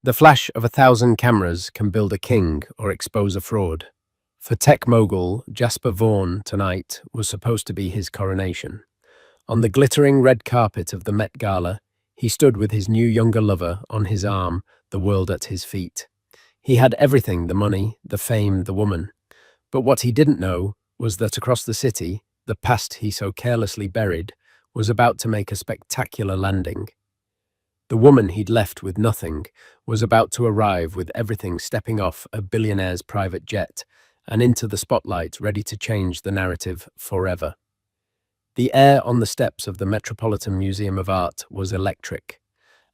The flash of 1,000 cameras can build a king or expose a fraud. For tech mogul Jasper Vaughan, tonight was supposed to be his coronation. On the glittering red carpet of the Met Gala, he stood with his new younger lover on his arm, the world at his feet. He had everything, the money, the fame, the woman. But what he didn't know was that across the city, the past he so carelessly buried was about to make a spectacular landing. The woman he'd left with nothing was about to arrive with everything, stepping off a billionaire's private jet and into the spotlight, ready to change the narrative forever. The air on the steps of the Metropolitan Museum of Art was electric,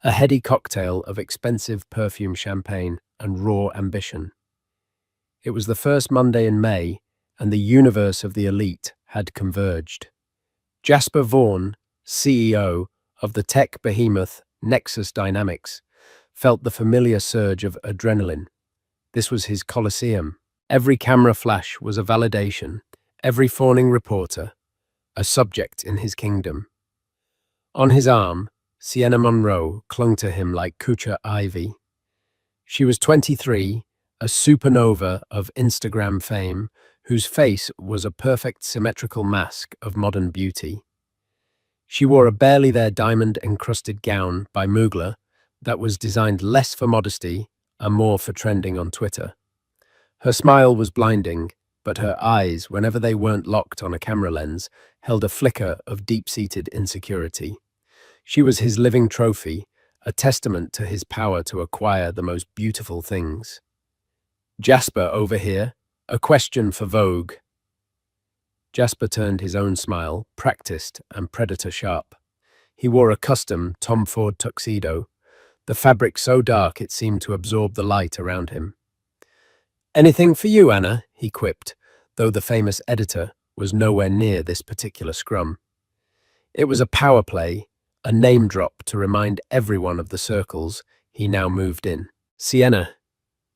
a heady cocktail of expensive perfume champagne and raw ambition. It was the first Monday in May, and the universe of the elite had converged. Jasper Vaughan, CEO of the tech behemoth Nexus Dynamics, felt the familiar surge of adrenaline. This was his Colosseum. Every camera flash was a validation, every fawning reporter, a subject in his kingdom. On his arm, Sienna Monroe clung to him like Kucha ivy. She was 23, a supernova of Instagram fame, whose face was a perfect symmetrical mask of modern beauty. She wore a barely there diamond-encrusted gown by Mugler that was designed less for modesty and more for trending on Twitter. Her smile was blinding, but her eyes, whenever they weren't locked on a camera lens, held a flicker of deep-seated insecurity. She was his living trophy, a testament to his power to acquire the most beautiful things. "Jasper over here, a question for Vogue." Jasper turned his own smile, practiced and predator-sharp. He wore a custom Tom Ford tuxedo, the fabric so dark it seemed to absorb the light around him. "Anything for you, Anna," he quipped, though the famous editor was nowhere near this particular scrum. It was a power play, a name drop to remind everyone of the circles he now moved in. "Sienna,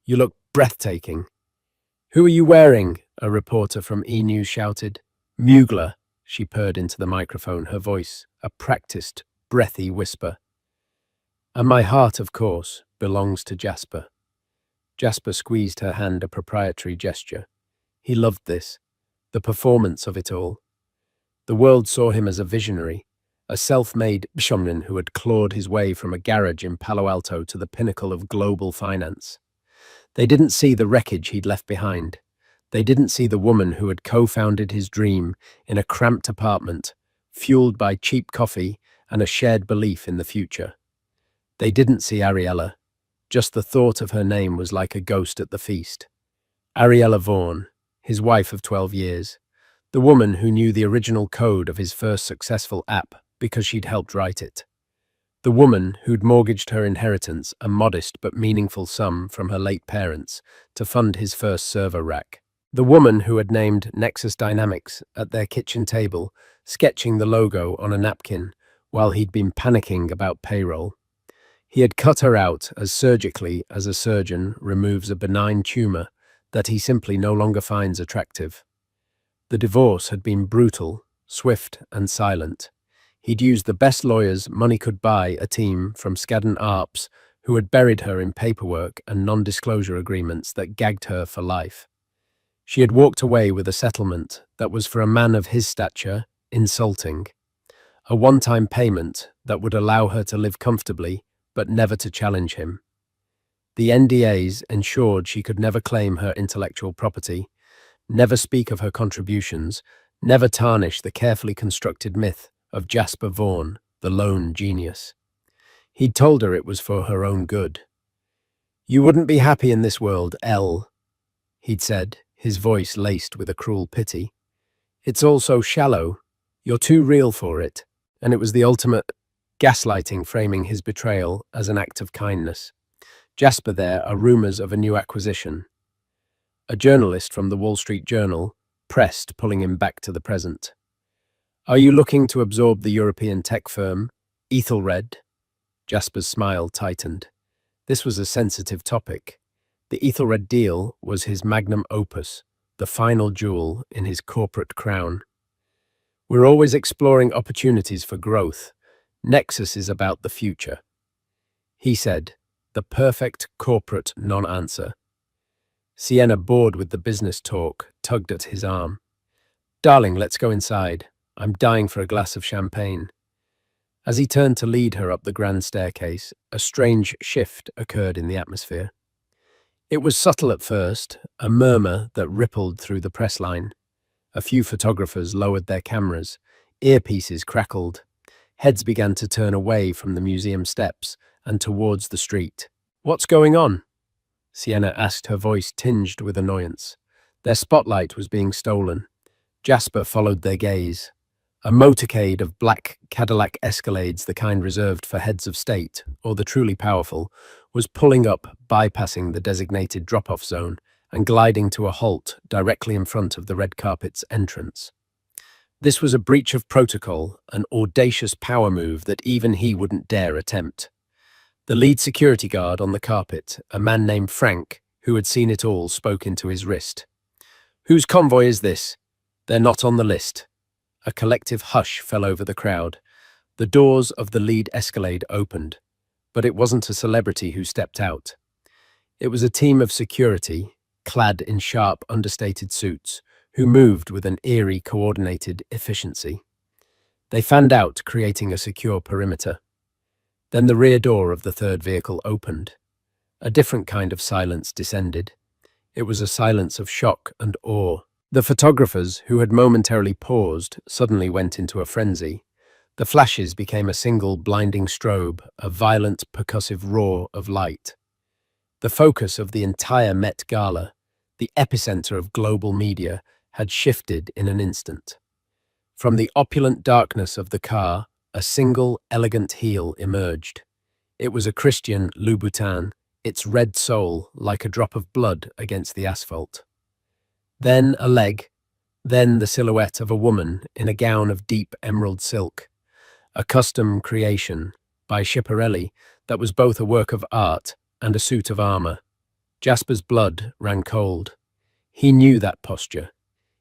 you look breathtaking." "Who are you wearing?" a reporter from E! News shouted. "Mugler," she purred into the microphone, her voice a practiced, breathy whisper. "And my heart, of course, belongs to Jasper." Jasper squeezed her hand, a proprietary gesture. He loved this, the performance of it all. The world saw him as a visionary, a self-made showman who had clawed his way from a garage in Palo Alto to the pinnacle of global finance. They didn't see the wreckage he'd left behind. They didn't see the woman who had co-founded his dream in a cramped apartment, fueled by cheap coffee and a shared belief in the future. They didn't see Ariella. Just the thought of her name was like a ghost at the feast. Ariella Vaughan, his wife of 12 years, the woman who knew the original code of his first successful app because she'd helped write it. The woman who'd mortgaged her inheritance, a modest but meaningful sum from her late parents, to fund his first server rack. The woman who had named Nexus Dynamics at their kitchen table, sketching the logo on a napkin while he'd been panicking about payroll. He had cut her out as surgically as a surgeon removes a benign tumor that he simply no longer finds attractive. The divorce had been brutal, swift and silent. He'd used the best lawyers money could buy, a team from Skadden Arps who had buried her in paperwork and non-disclosure agreements that gagged her for life. She had walked away with a settlement that was, for a man of his stature, insulting. A one-time payment that would allow her to live comfortably, but never to challenge him. The NDAs ensured she could never claim her intellectual property, never speak of her contributions, never tarnish the carefully constructed myth of Jasper Vaughan, the lone genius. He'd told her it was for her own good. "You wouldn't be happy in this world, Elle," he'd said, his voice laced with a cruel pity. "It's all so shallow. You're too real for it." And it was the ultimate gaslighting, framing his betrayal as an act of kindness. Jasper, there are rumors of a new acquisition. A journalist from the Wall Street Journal pressed, pulling him back to the present. "Are you looking to absorb the European tech firm, Ethelred?" Jasper's smile tightened. This was a sensitive topic. The Ethelred deal was his magnum opus, the final jewel in his corporate crown. "We're always exploring opportunities for growth. Nexus is about the future." He said, the perfect corporate non-answer. Sienna, bored with the business talk, tugged at his arm. Darling, let's go inside. I'm dying for a glass of champagne. As he turned to lead her up the grand staircase, a strange shift occurred in the atmosphere. It was subtle at first, a murmur that rippled through the press line. A few photographers lowered their cameras, earpieces crackled, heads began to turn away from the museum steps and towards the street. What's going on? Sienna asked, her voice tinged with annoyance. Their spotlight was being stolen. Jasper followed their gaze. A motorcade of black Cadillac Escalades, the kind reserved for heads of state or the truly powerful, was pulling up, bypassing the designated drop-off zone and gliding to a halt directly in front of the red carpet's entrance. This was a breach of protocol, an audacious power move that even he wouldn't dare attempt. The lead security guard on the carpet, a man named Frank, who had seen it all, spoke into his wrist. Whose convoy is this? They're not on the list. A collective hush fell over the crowd. The doors of the lead Escalade opened, but it wasn't a celebrity who stepped out. It was a team of security, clad in sharp, understated suits, who moved with an eerie, coordinated efficiency. They fanned out, creating a secure perimeter. Then the rear door of the third vehicle opened. A different kind of silence descended. It was a silence of shock and awe. The photographers, who had momentarily paused, suddenly went into a frenzy. The flashes became a single blinding strobe, a violent, percussive roar of light. The focus of the entire Met Gala, the epicenter of global media, had shifted in an instant. From the opulent darkness of the car, a single, elegant heel emerged. It was a Christian Louboutin, its red sole like a drop of blood against the asphalt. Then a leg, then the silhouette of a woman in a gown of deep emerald silk, a custom creation by Schiaparelli that was both a work of art and a suit of armor. Jasper's blood ran cold. He knew that posture.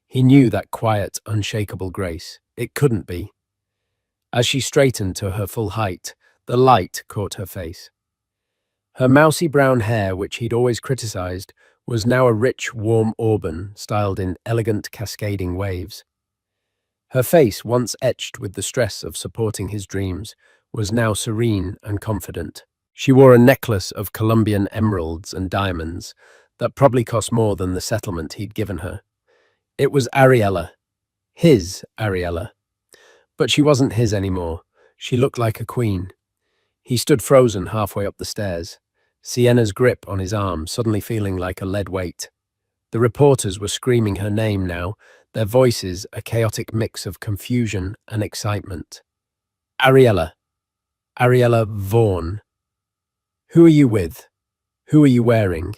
He knew that quiet, unshakable grace. It couldn't be. As she straightened to her full height, the light caught her face. Her mousy brown hair, which he'd always criticized, was now a rich, warm auburn, styled in elegant, cascading waves. Her face, once etched with the stress of supporting his dreams, was now serene and confident. She wore a necklace of Colombian emeralds and diamonds that probably cost more than the settlement he'd given her. It was Ariella, his Ariella. But she wasn't his anymore. She looked like a queen. He stood frozen halfway up the stairs, Sienna's grip on his arm suddenly feeling like a lead weight. The reporters were screaming her name now, their voices a chaotic mix of confusion and excitement. Ariella. Ariella Vaughn. Who are you with? Who are you wearing?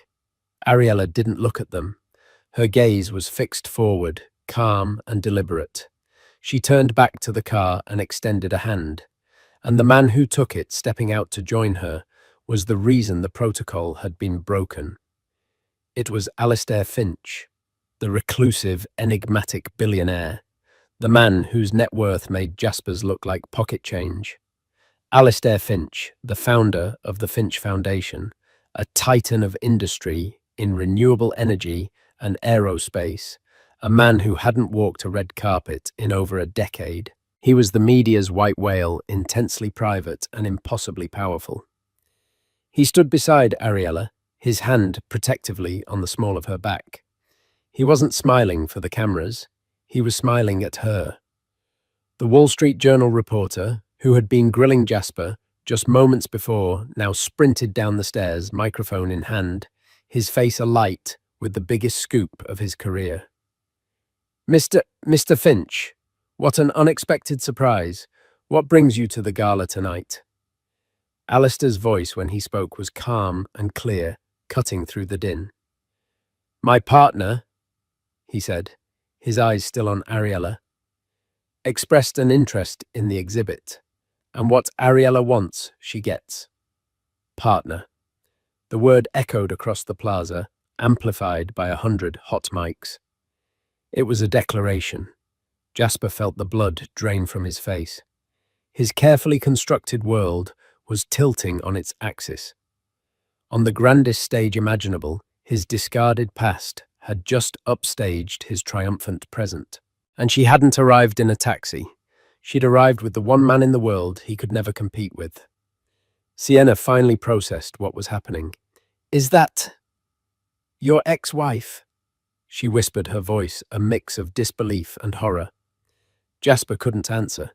Ariella didn't look at them. Her gaze was fixed forward, calm and deliberate. She turned back to the car and extended a hand, and the man who took it, stepping out to join her, was the reason the protocol had been broken. It was Alistair Finch, the reclusive, enigmatic billionaire, the man whose net worth made Jasper's look like pocket change. Alistair Finch, the founder of the Finch Foundation, a titan of industry in renewable energy and aerospace, a man who hadn't walked a red carpet in over a decade. He was the media's white whale, intensely private and impossibly powerful. He stood beside Ariella, his hand protectively on the small of her back. He wasn't smiling for the cameras. He was smiling at her. The Wall Street Journal reporter, who had been grilling Jasper just moments before, now sprinted down the stairs, microphone in hand, his face alight with the biggest scoop of his career. Mr. Finch, what an unexpected surprise. What brings you to the gala tonight? Alistair's voice when he spoke was calm and clear, cutting through the din. My partner, he said, his eyes still on Ariella, expressed an interest in the exhibit, and what Ariella wants, she gets. Partner. The word echoed across the plaza, amplified by 100 hot mics. It was a declaration. Jasper felt the blood drain from his face. His carefully constructed world was tilting on its axis. On the grandest stage imaginable, his discarded past had just upstaged his triumphant present. And she hadn't arrived in a taxi. She'd arrived with the one man in the world he could never compete with. Sienna finally processed what was happening. "Is that your ex-wife?" she whispered, her voice a mix of disbelief and horror. Jasper couldn't answer.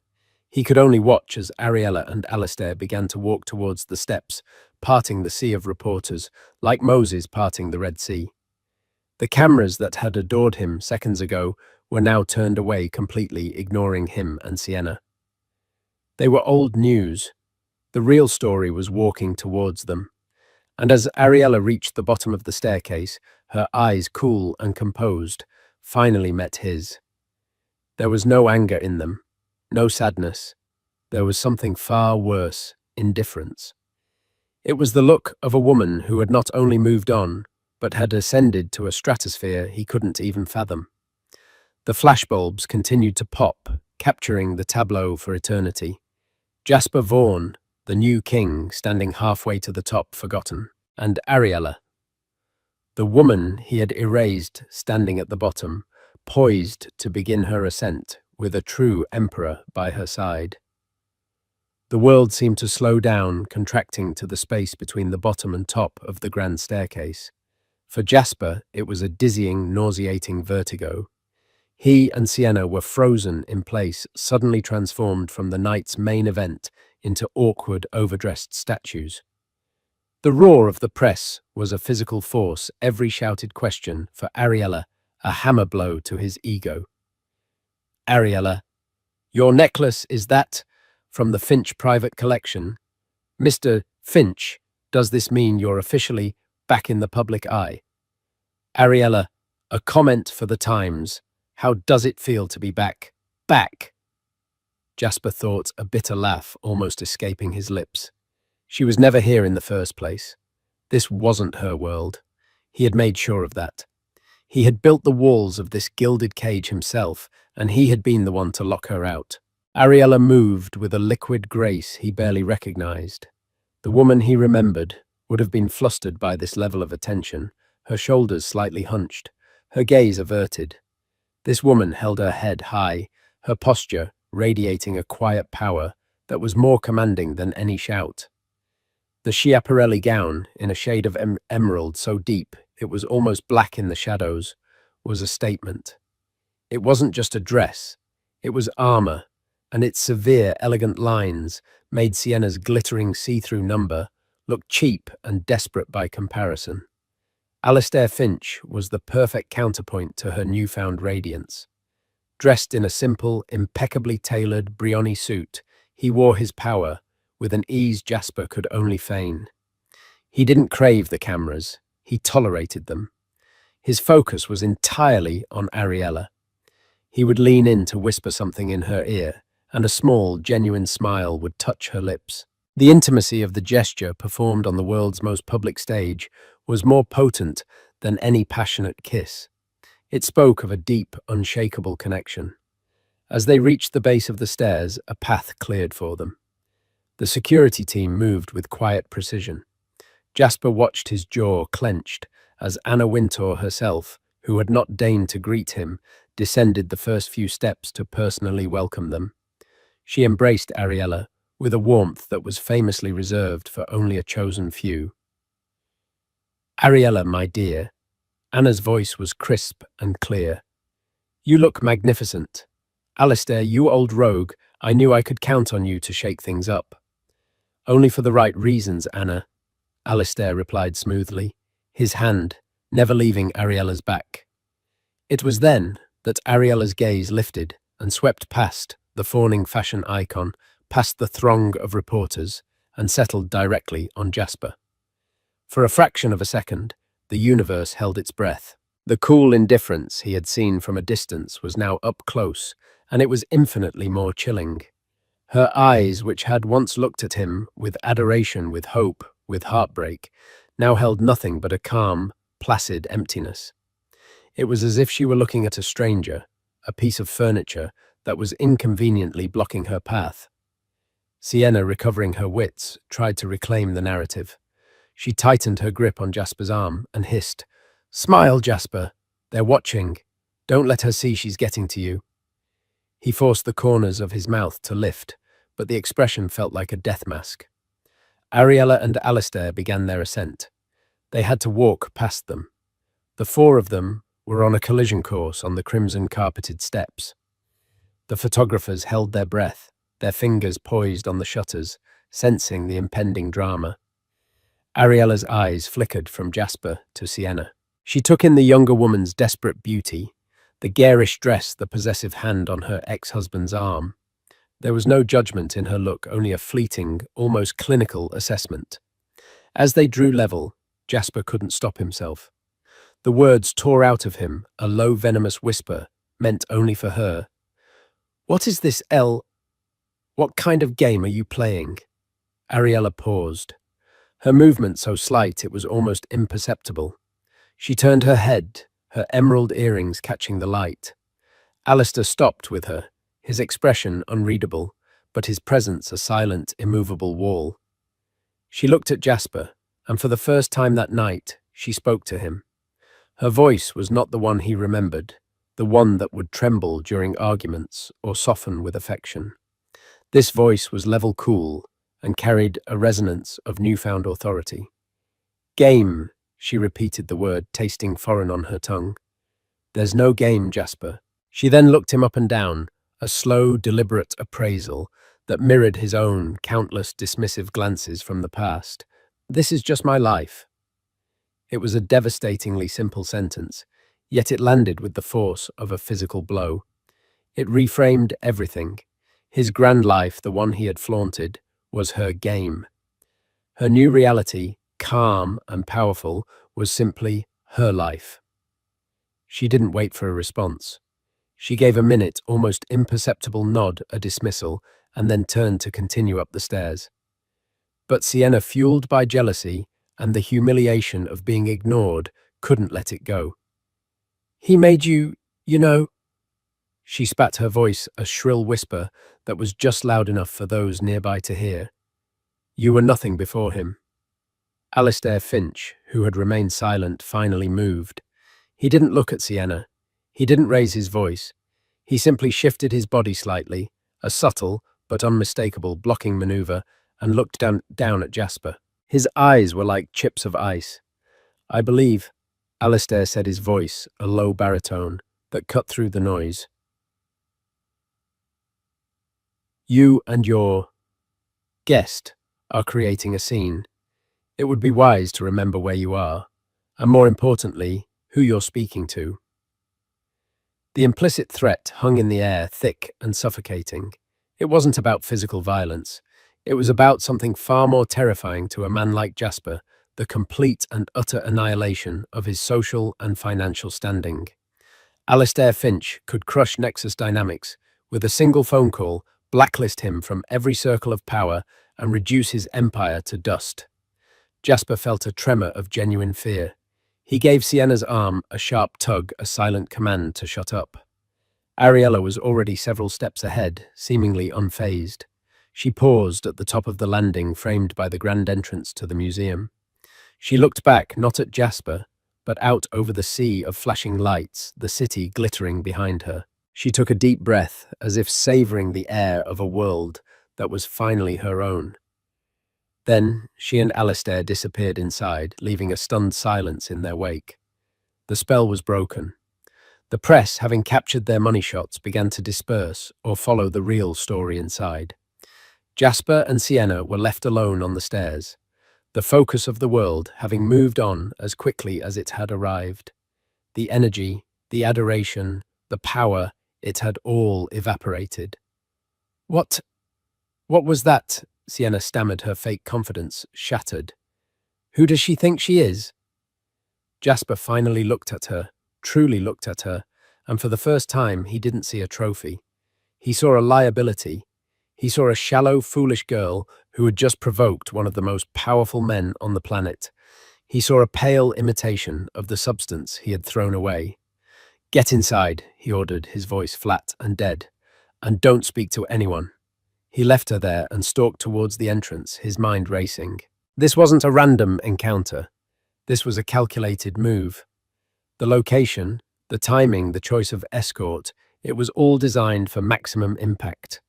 He could only watch as Ariella and Alistair began to walk towards the steps, parting the sea of reporters, like Moses parting the Red Sea. The cameras that had adored him seconds ago were now turned away, completely ignoring him and Sienna. They were old news. The real story was walking towards them. And as Ariella reached the bottom of the staircase, her eyes cool and composed, finally met his. There was no anger in them, no sadness. There was something far worse, indifference. It was the look of a woman who had not only moved on, but had ascended to a stratosphere he couldn't even fathom. The flashbulbs continued to pop, capturing the tableau for eternity. Jasper Vaughan, the new king, standing halfway to the top, forgotten, and Ariella, the woman he had erased, standing at the bottom, poised to begin her ascent, with a true emperor by her side. The world seemed to slow down, contracting to the space between the bottom and top of the grand staircase. For Jasper, it was a dizzying, nauseating vertigo. He and Sienna were frozen in place, suddenly transformed from the night's main event into awkward, overdressed statues. The roar of the press was a physical force, every shouted question for Ariella a hammer blow to his ego. "Ariella, your necklace, is that from the Finch private collection? Mr. Finch, does this mean you're officially back in the public eye?" "Ariella, a comment for the Times. How does it feel to be back?" "Back!" Jasper thought, a bitter laugh almost escaping his lips. She was never here in the first place. This wasn't her world. He had made sure of that. He had built the walls of this gilded cage himself, and he had been the one to lock her out. Ariella moved with a liquid grace he barely recognized. The woman he remembered would have been flustered by this level of attention, her shoulders slightly hunched, her gaze averted. This woman held her head high, her posture radiating a quiet power that was more commanding than any shout. The Schiaparelli gown, in a shade of emerald so deep it was almost black in the shadows, was a statement. It wasn't just a dress, it was armor, and its severe, elegant lines made Sienna's glittering see-through number look cheap and desperate by comparison. Alistair Finch was the perfect counterpoint to her newfound radiance. Dressed in a simple, impeccably tailored Brioni suit, he wore his power with an ease Jasper could only feign. He didn't crave the cameras, he tolerated them. His focus was entirely on Ariella. He would lean in to whisper something in her ear, and a small, genuine smile would touch her lips. The intimacy of the gesture performed on the world's most public stage was more potent than any passionate kiss. It spoke of a deep, unshakable connection. As they reached the base of the stairs, a path cleared for them. The security team moved with quiet precision. Jasper watched his jaw clenched as Anna Wintour herself, who had not deigned to greet him, descended the first few steps to personally welcome them. She embraced Ariella with a warmth that was famously reserved for only a chosen few. "Ariella, my dear," Anna's voice was crisp and clear. "You look magnificent. Alistair, you old rogue, I knew I could count on you to shake things up." "Only for the right reasons, Anna," Alistair replied smoothly, his hand never leaving Ariella's back. It was then that Ariella's gaze lifted and swept past the fawning fashion icon, past the throng of reporters, and settled directly on Jasper. For a fraction of a second, the universe held its breath. The cool indifference he had seen from a distance was now up close, and it was infinitely more chilling. Her eyes, which had once looked at him with adoration, with hope, with heartbreak, now held nothing but a calm, placid emptiness. It was as if she were looking at a stranger, a piece of furniture that was inconveniently blocking her path. Sienna, recovering her wits, tried to reclaim the narrative. She tightened her grip on Jasper's arm and hissed, "Smile, Jasper. They're watching. Don't let her see she's getting to you." He forced the corners of his mouth to lift, but the expression felt like a death mask. Ariella and Alistair began their ascent. They had to walk past them. The four of them were on a collision course on the crimson carpeted steps. The photographers held their breath, their fingers poised on the shutters, sensing the impending drama. Ariella's eyes flickered from Jasper to Sienna. She took in the younger woman's desperate beauty, the garish dress, the possessive hand on her ex-husband's arm. There was no judgment in her look, only a fleeting, almost clinical assessment. As they drew level, Jasper couldn't stop himself. The words tore out of him, a low, venomous whisper, meant only for her. "What is this, Elle? What kind of game are you playing?" Ariella paused. Her movement so slight it was almost imperceptible. She turned her head, her emerald earrings catching the light. Alistair stopped with her, his expression unreadable, but his presence a silent, immovable wall. She looked at Jasper, and for the first time that night, she spoke to him. Her voice was not the one he remembered, the one that would tremble during arguments or soften with affection. This voice was level cool and carried a resonance of newfound authority. "Game," she repeated the word, tasting foreign on her tongue. "There's no game, Jasper." She then looked him up and down, a slow, deliberate appraisal that mirrored his own countless dismissive glances from the past. "This is just my life." It was a devastatingly simple sentence, yet it landed with the force of a physical blow. It reframed everything. His grand life, the one he had flaunted, was her game. Her new reality, calm and powerful, was simply her life. She didn't wait for a response. She gave a minute, almost imperceptible nod, a dismissal, and then turned to continue up the stairs. But Sienna, fueled by jealousy and the humiliation of being ignored, couldn't let it go. "He made you know." She spat, her voice a shrill whisper that was just loud enough for those nearby to hear. "You were nothing before him." Alistair Finch, who had remained silent, finally moved. He didn't look at Sienna. He didn't raise his voice. He simply shifted his body slightly, a subtle but unmistakable blocking maneuver, and looked down at Jasper. His eyes were like chips of ice. "I believe," Alistair said, his voice a low baritone that cut through the noise. "You and your guest are creating a scene. It would be wise to remember where you are, and more importantly, who you're speaking to." The implicit threat hung in the air, thick and suffocating. It wasn't about physical violence. It was about something far more terrifying to a man like Jasper, the complete and utter annihilation of his social and financial standing. Alistair Finch could crush Nexus Dynamics with a single phone call, blacklist him from every circle of power, and reduce his empire to dust. Jasper felt a tremor of genuine fear. He gave Sienna's arm a sharp tug, a silent command to shut up. Ariella was already several steps ahead, seemingly unfazed. She paused at the top of the landing framed by the grand entrance to the museum. She looked back, not at Jasper, but out over the sea of flashing lights, the city glittering behind her. She took a deep breath, as if savoring the air of a world that was finally her own. Then she and Alistair disappeared inside, leaving a stunned silence in their wake. The spell was broken. The press, having captured their money shots, began to disperse or follow the real story inside. Jasper and Sienna were left alone on the stairs, the focus of the world having moved on as quickly as it had arrived. The energy, the adoration, the power, it had all evaporated. What was that?" Sienna stammered, her fake confidence shattered. "Who does she think she is?" Jasper finally looked at her, truly looked at her, and for the first time he didn't see a trophy. He saw a liability. He saw a shallow, foolish girl who had just provoked one of the most powerful men on the planet. He saw a pale imitation of the substance he had thrown away. "Get inside," he ordered, his voice flat and dead, "and don't speak to anyone." He left her there and stalked towards the entrance, his mind racing. This wasn't a random encounter. This was a calculated move. The location, the timing, the choice of escort, it was all designed for maximum impact.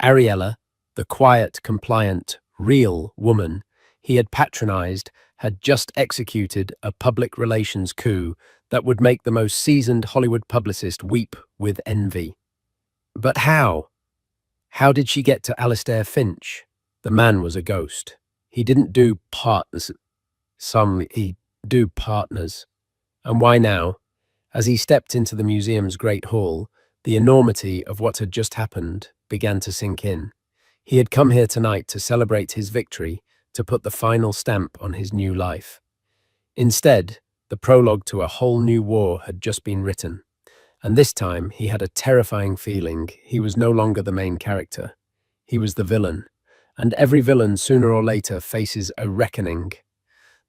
Ariella, the quiet, compliant, real woman he had patronized, had just executed a public relations coup that would make the most seasoned Hollywood publicist weep with envy. But how? How did she get to Alistair Finch? The man was a ghost. He didn't do partners. He do partners. And why now? As he stepped into the museum's great hall, the enormity of what had just happened began to sink in. He had come here tonight to celebrate his victory, to put the final stamp on his new life. Instead, the prologue to a whole new war had just been written. And this time, he had a terrifying feeling he was no longer the main character. He was the villain. And every villain, sooner or later, faces a reckoning.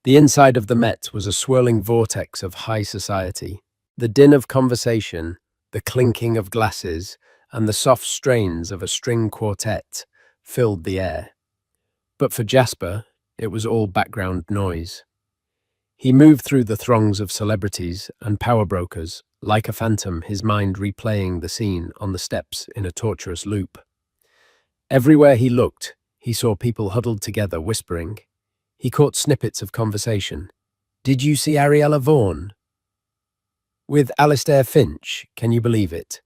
The inside of the Met was a swirling vortex of high society. The din of conversation, the clinking of glasses, and the soft strains of a string quartet filled the air. But for Jasper, it was all background noise. He moved through the throngs of celebrities and power brokers, like a phantom, his mind replaying the scene on the steps in a torturous loop. Everywhere he looked, he saw people huddled together, whispering. He caught snippets of conversation. Did you see Ariella Vaughan? With Alistair Finch, can you believe it?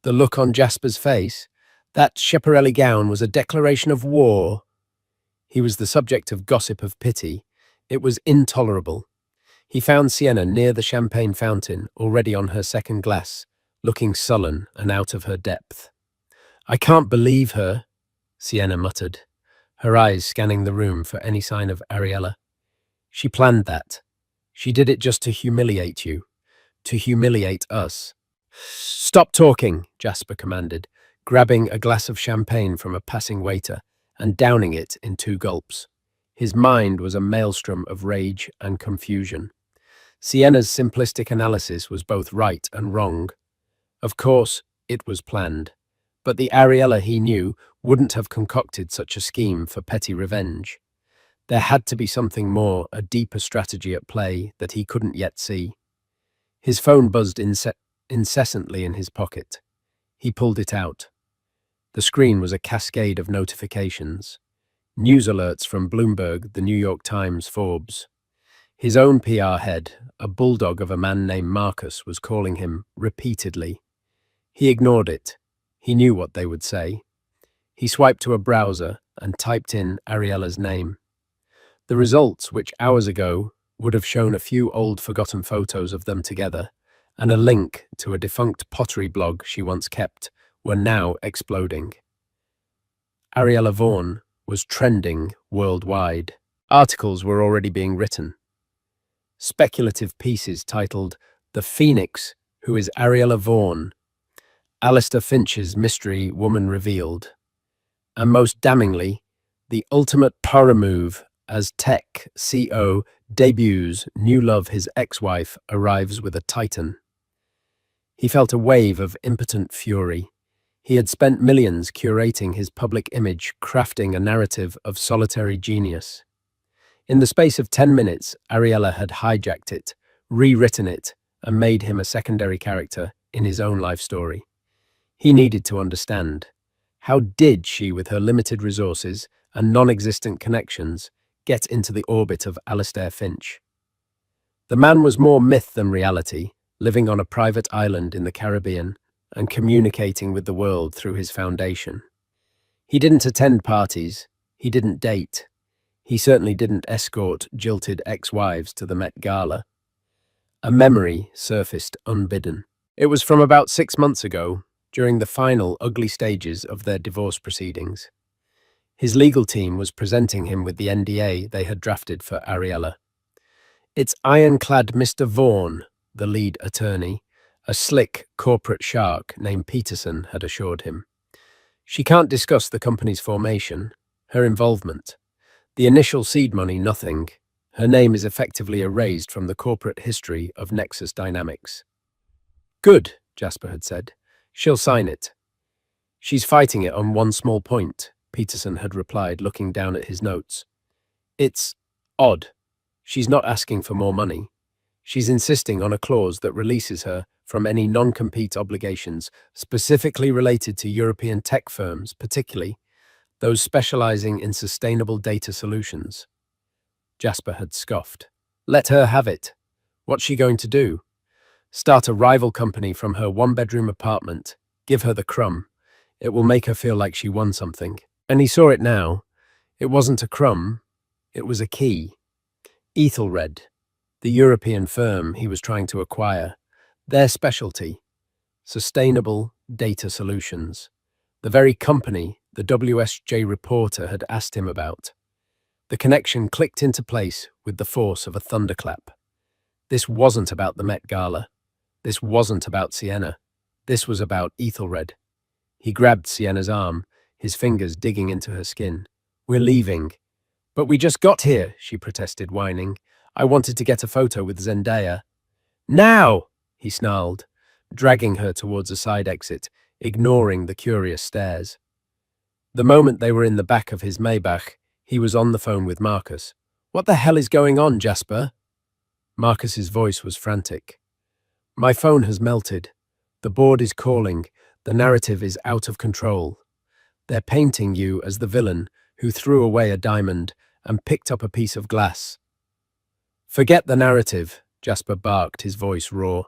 The look on Jasper's face, that Schiaparelli gown was a declaration of war. He was the subject of gossip, of pity. It was intolerable. He found Sienna near the champagne fountain, already on her second glass, looking sullen and out of her depth. I can't believe her, Sienna muttered, her eyes scanning the room for any sign of Ariella. She planned that. She did it just to humiliate you, to humiliate us. Stop talking, Jasper commanded, grabbing a glass of champagne from a passing waiter and downing it in 2 gulps. His mind was a maelstrom of rage and confusion. Sienna's simplistic analysis was both right and wrong. Of course, it was planned, but the Ariella he knew wouldn't have concocted such a scheme for petty revenge. There had to be something more, a deeper strategy at play that he couldn't yet see. His phone buzzed incessantly in his pocket. He pulled it out. The screen was a cascade of notifications. News alerts from Bloomberg, the New York Times, Forbes. His own PR head, a bulldog of a man named Marcus, was calling him repeatedly. He ignored it. He knew what they would say. He swiped to a browser and typed in Ariella's name. The results, which hours ago would have shown a few old forgotten photos of them together and a link to a defunct pottery blog she once kept, were now exploding. Ariella Vaughan was trending worldwide. Articles were already being written. Speculative pieces titled The Phoenix, Who is Ariella Vaughan? Alistair Finch's Mystery Woman Revealed. And most damningly, the ultimate power move as Tech CO debuts new love, his ex-wife arrives with a titan. He felt a wave of impotent fury. He had spent millions curating his public image, crafting a narrative of solitary genius. In the space of 10 minutes, Ariella had hijacked it, rewritten it, and made him a secondary character in his own life story. He needed to understand. How did she, with her limited resources and non-existent connections, get into the orbit of Alistair Finch? The man was more myth than reality, living on a private island in the Caribbean and communicating with the world through his foundation. He didn't attend parties. He didn't date. He certainly didn't escort jilted ex-wives to the Met Gala. A memory surfaced unbidden. It was from about 6 months ago, during the final ugly stages of their divorce proceedings. His legal team was presenting him with the NDA they had drafted for Ariella. It's ironclad Mr. Vaughan, the lead attorney, a slick corporate shark named Peterson, had assured him. She can't discuss the company's formation, her involvement. The initial seed money, nothing. Her name is effectively erased from the corporate history of Nexus Dynamics. Good, Jasper had said. She'll sign it. She's fighting it on one small point, Peterson had replied, looking down at his notes. It's odd. She's not asking for more money. She's insisting on a clause that releases her from any non-compete obligations specifically related to European tech firms, particularly those specializing in sustainable data solutions. Jasper had scoffed. Let her have it. What's she going to do? Start a rival company from her one-bedroom apartment. Give her the crumb. It will make her feel like she won something. And he saw it now. It wasn't a crumb. It was a key. Ethelred, the European firm he was trying to acquire. Their specialty. Sustainable data solutions. The very company the WSJ reporter had asked him about. The connection clicked into place with the force of a thunderclap. This wasn't about the Met Gala. This wasn't about Sienna. This was about Ethelred. He grabbed Sienna's arm, his fingers digging into her skin. We're leaving. But we just got here, she protested, whining. I wanted to get a photo with Zendaya. Now, he snarled, dragging her towards a side exit, ignoring the curious stares. The moment they were in the back of his Maybach, he was on the phone with Marcus. What the hell is going on, Jasper? Marcus's voice was frantic. My phone has melted. The board is calling. The narrative is out of control. They're painting you as the villain who threw away a diamond and picked up a piece of glass. Forget the narrative, Jasper barked, his voice raw.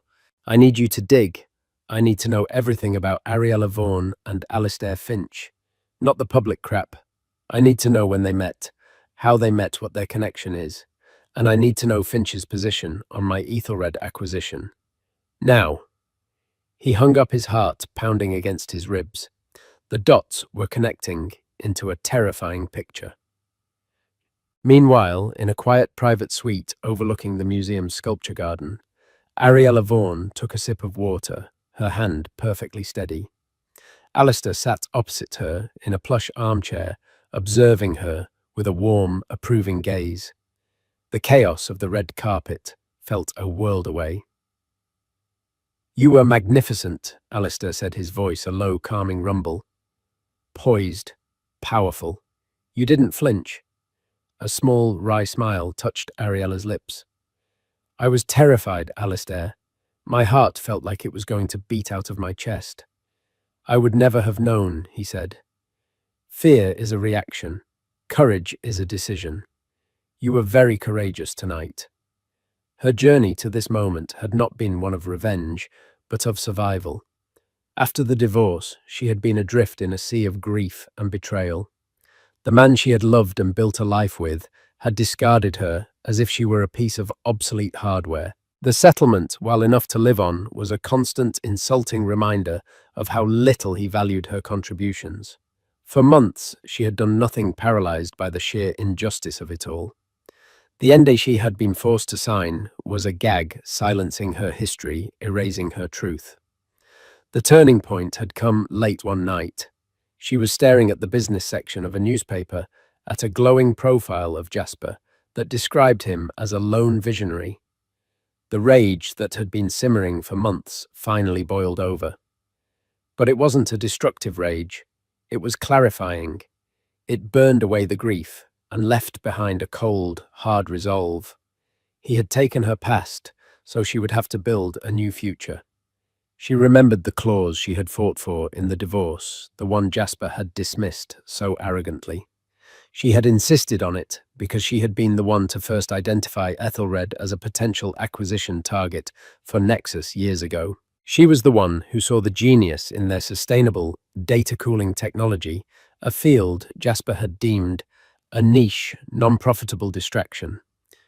I need you to dig. I need to know everything about Ariella Vaughan and Alistair Finch. Not the public crap. I need to know when they met, how they met, what their connection is. And I need to know Finch's position on my Ethelred acquisition. Now. He hung up, his heart pounding against his ribs. The dots were connecting into a terrifying picture. Meanwhile, in a quiet private suite overlooking the museum's sculpture garden, Ariella Vaughan took a sip of water, her hand perfectly steady. Alistair sat opposite her in a plush armchair, observing her with a warm, approving gaze. The chaos of the red carpet felt a world away. You were magnificent, Alistair said, his voice a low, calming rumble. Poised, powerful. You didn't flinch. A small, wry smile touched Ariella's lips. I was terrified, Alistair. My heart felt like it was going to beat out of my chest. I would never have known, he said. Fear is a reaction. Courage is a decision. You were very courageous tonight. Her journey to this moment had not been one of revenge, but of survival. After the divorce, she had been adrift in a sea of grief and betrayal. The man she had loved and built a life with had discarded her as if she were a piece of obsolete hardware. The settlement, while enough to live on, was a constant, insulting reminder of how little he valued her contributions. For months, she had done nothing, paralyzed by the sheer injustice of it all. The NDA she had been forced to sign was a gag, silencing her history, erasing her truth. The turning point had come late one night. She was staring at the business section of a newspaper at a glowing profile of Jasper that described him as a lone visionary. The rage that had been simmering for months finally boiled over. But it wasn't a destructive rage. It was clarifying. It burned away the grief and left behind a cold, hard resolve. He had taken her past, so she would have to build a new future. She remembered the clause she had fought for in the divorce, the one Jasper had dismissed so arrogantly. She had insisted on it because she had been the one to first identify Ethelred as a potential acquisition target for Nexus years ago. She was the one who saw the genius in their sustainable data cooling technology, a field Jasper had deemed a niche, non-profitable distraction.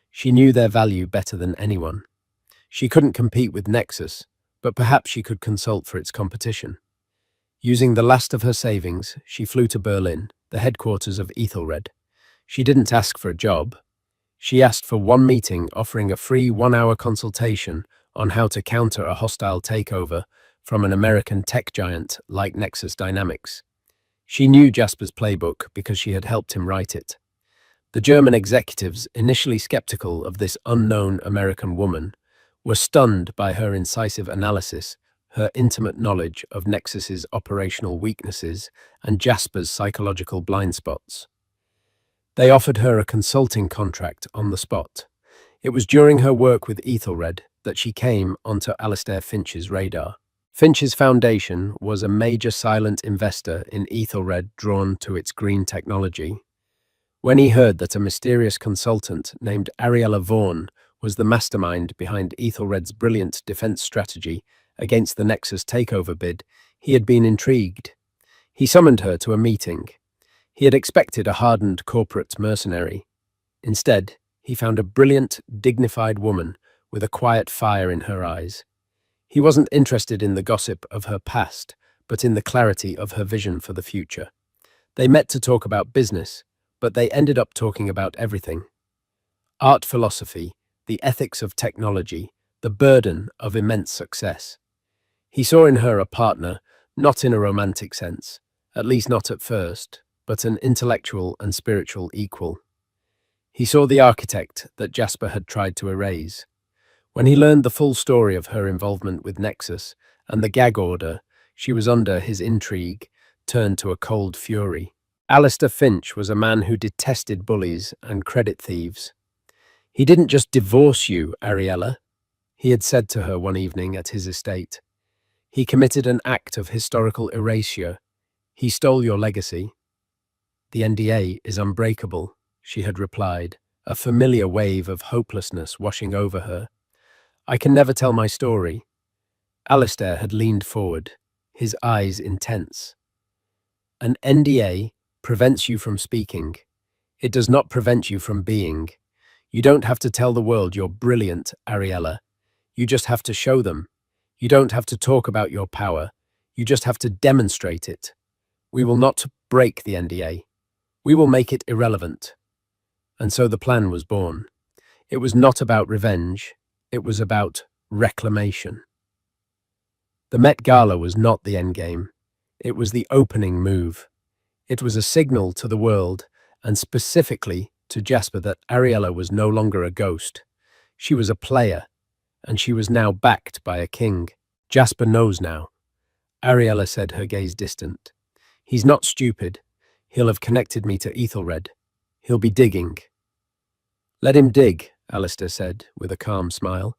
She knew their value better than anyone. She couldn't compete with Nexus, but perhaps she could consult for its competition. Using the last of her savings, she flew to Berlin, the headquarters of Ethelred. She didn't ask for a job. She asked for one meeting offering a free 1-hour consultation on how to counter a hostile takeover from an American tech giant like Nexus Dynamics. She knew Jasper's playbook because she had helped him write it. The German executives, initially skeptical of this unknown American woman, were stunned by her incisive analysis, her intimate knowledge of Nexus's operational weaknesses, and Jasper's psychological blind spots. They offered her a consulting contract on the spot. It was during her work with Ethelred that she came onto Alistair Finch's radar. Finch's foundation was a major silent investor in Ethelred drawn to its green technology. When he heard that a mysterious consultant named Ariella Vaughan was the mastermind behind Ethelred's brilliant defense strategy against the Nexus takeover bid, he had been intrigued. He summoned her to a meeting. He had expected a hardened corporate mercenary. Instead, he found a brilliant, dignified woman with a quiet fire in her eyes. He wasn't interested in the gossip of her past, but in the clarity of her vision for the future. They met to talk about business, but they ended up talking about everything. Art philosophy, the ethics of technology, the burden of immense success. He saw in her a partner, not in a romantic sense, at least not at first, but an intellectual and spiritual equal. He saw the architect that Jasper had tried to erase. When he learned the full story of her involvement with Nexus and the gag order she was under, his intrigue turned to a cold fury. Alistair Finch was a man who detested bullies and credit thieves. "He didn't just divorce you, Ariella," he had said to her one evening at his estate. "He committed an act of historical erasure. He stole your legacy." "The NDA is unbreakable," she had replied, a familiar wave of hopelessness washing over her. "I can never tell my story." Alistair had leaned forward, his eyes intense. "An NDA prevents you from speaking. It does not prevent you from being. You don't have to tell the world you're brilliant, Ariella. You just have to show them. You don't have to talk about your power. You just have to demonstrate it. We will not break the NDA. We will make it irrelevant." And so the plan was born. It was not about revenge. It was about reclamation. The Met Gala was not the endgame. It was the opening move. It was a signal to the world, and specifically to Jasper, that Ariella was no longer a ghost. She was a player, and she was now backed by a king. "Jasper knows now," Ariella said, her gaze distant. "He's not stupid. He'll have connected me to Ethelred. He'll be digging." "Let him dig," Alistair said, with a calm smile.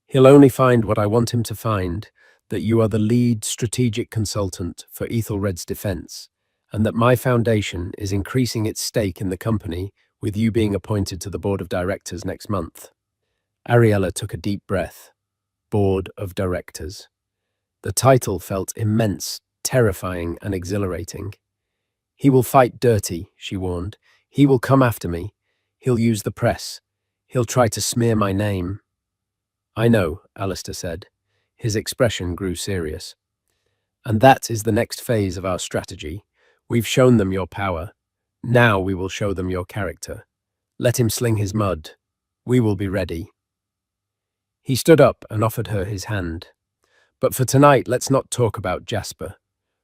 "He'll only find what I want him to find, that you are the lead strategic consultant for Ethelred's defense, and that my foundation is increasing its stake in the company with you being appointed to the board of directors next month." Ariella took a deep breath. Board of Directors. The title felt immense, terrifying, and exhilarating. "He will fight dirty," she warned. "He will come after me. He'll use the press. He'll try to smear my name." "I know," Alistair said. His expression grew serious. "And that is the next phase of our strategy. We've shown them your power. Now we will show them your character. Let him sling his mud. We will be ready." He stood up and offered her his hand. "But for tonight, let's not talk about Jasper.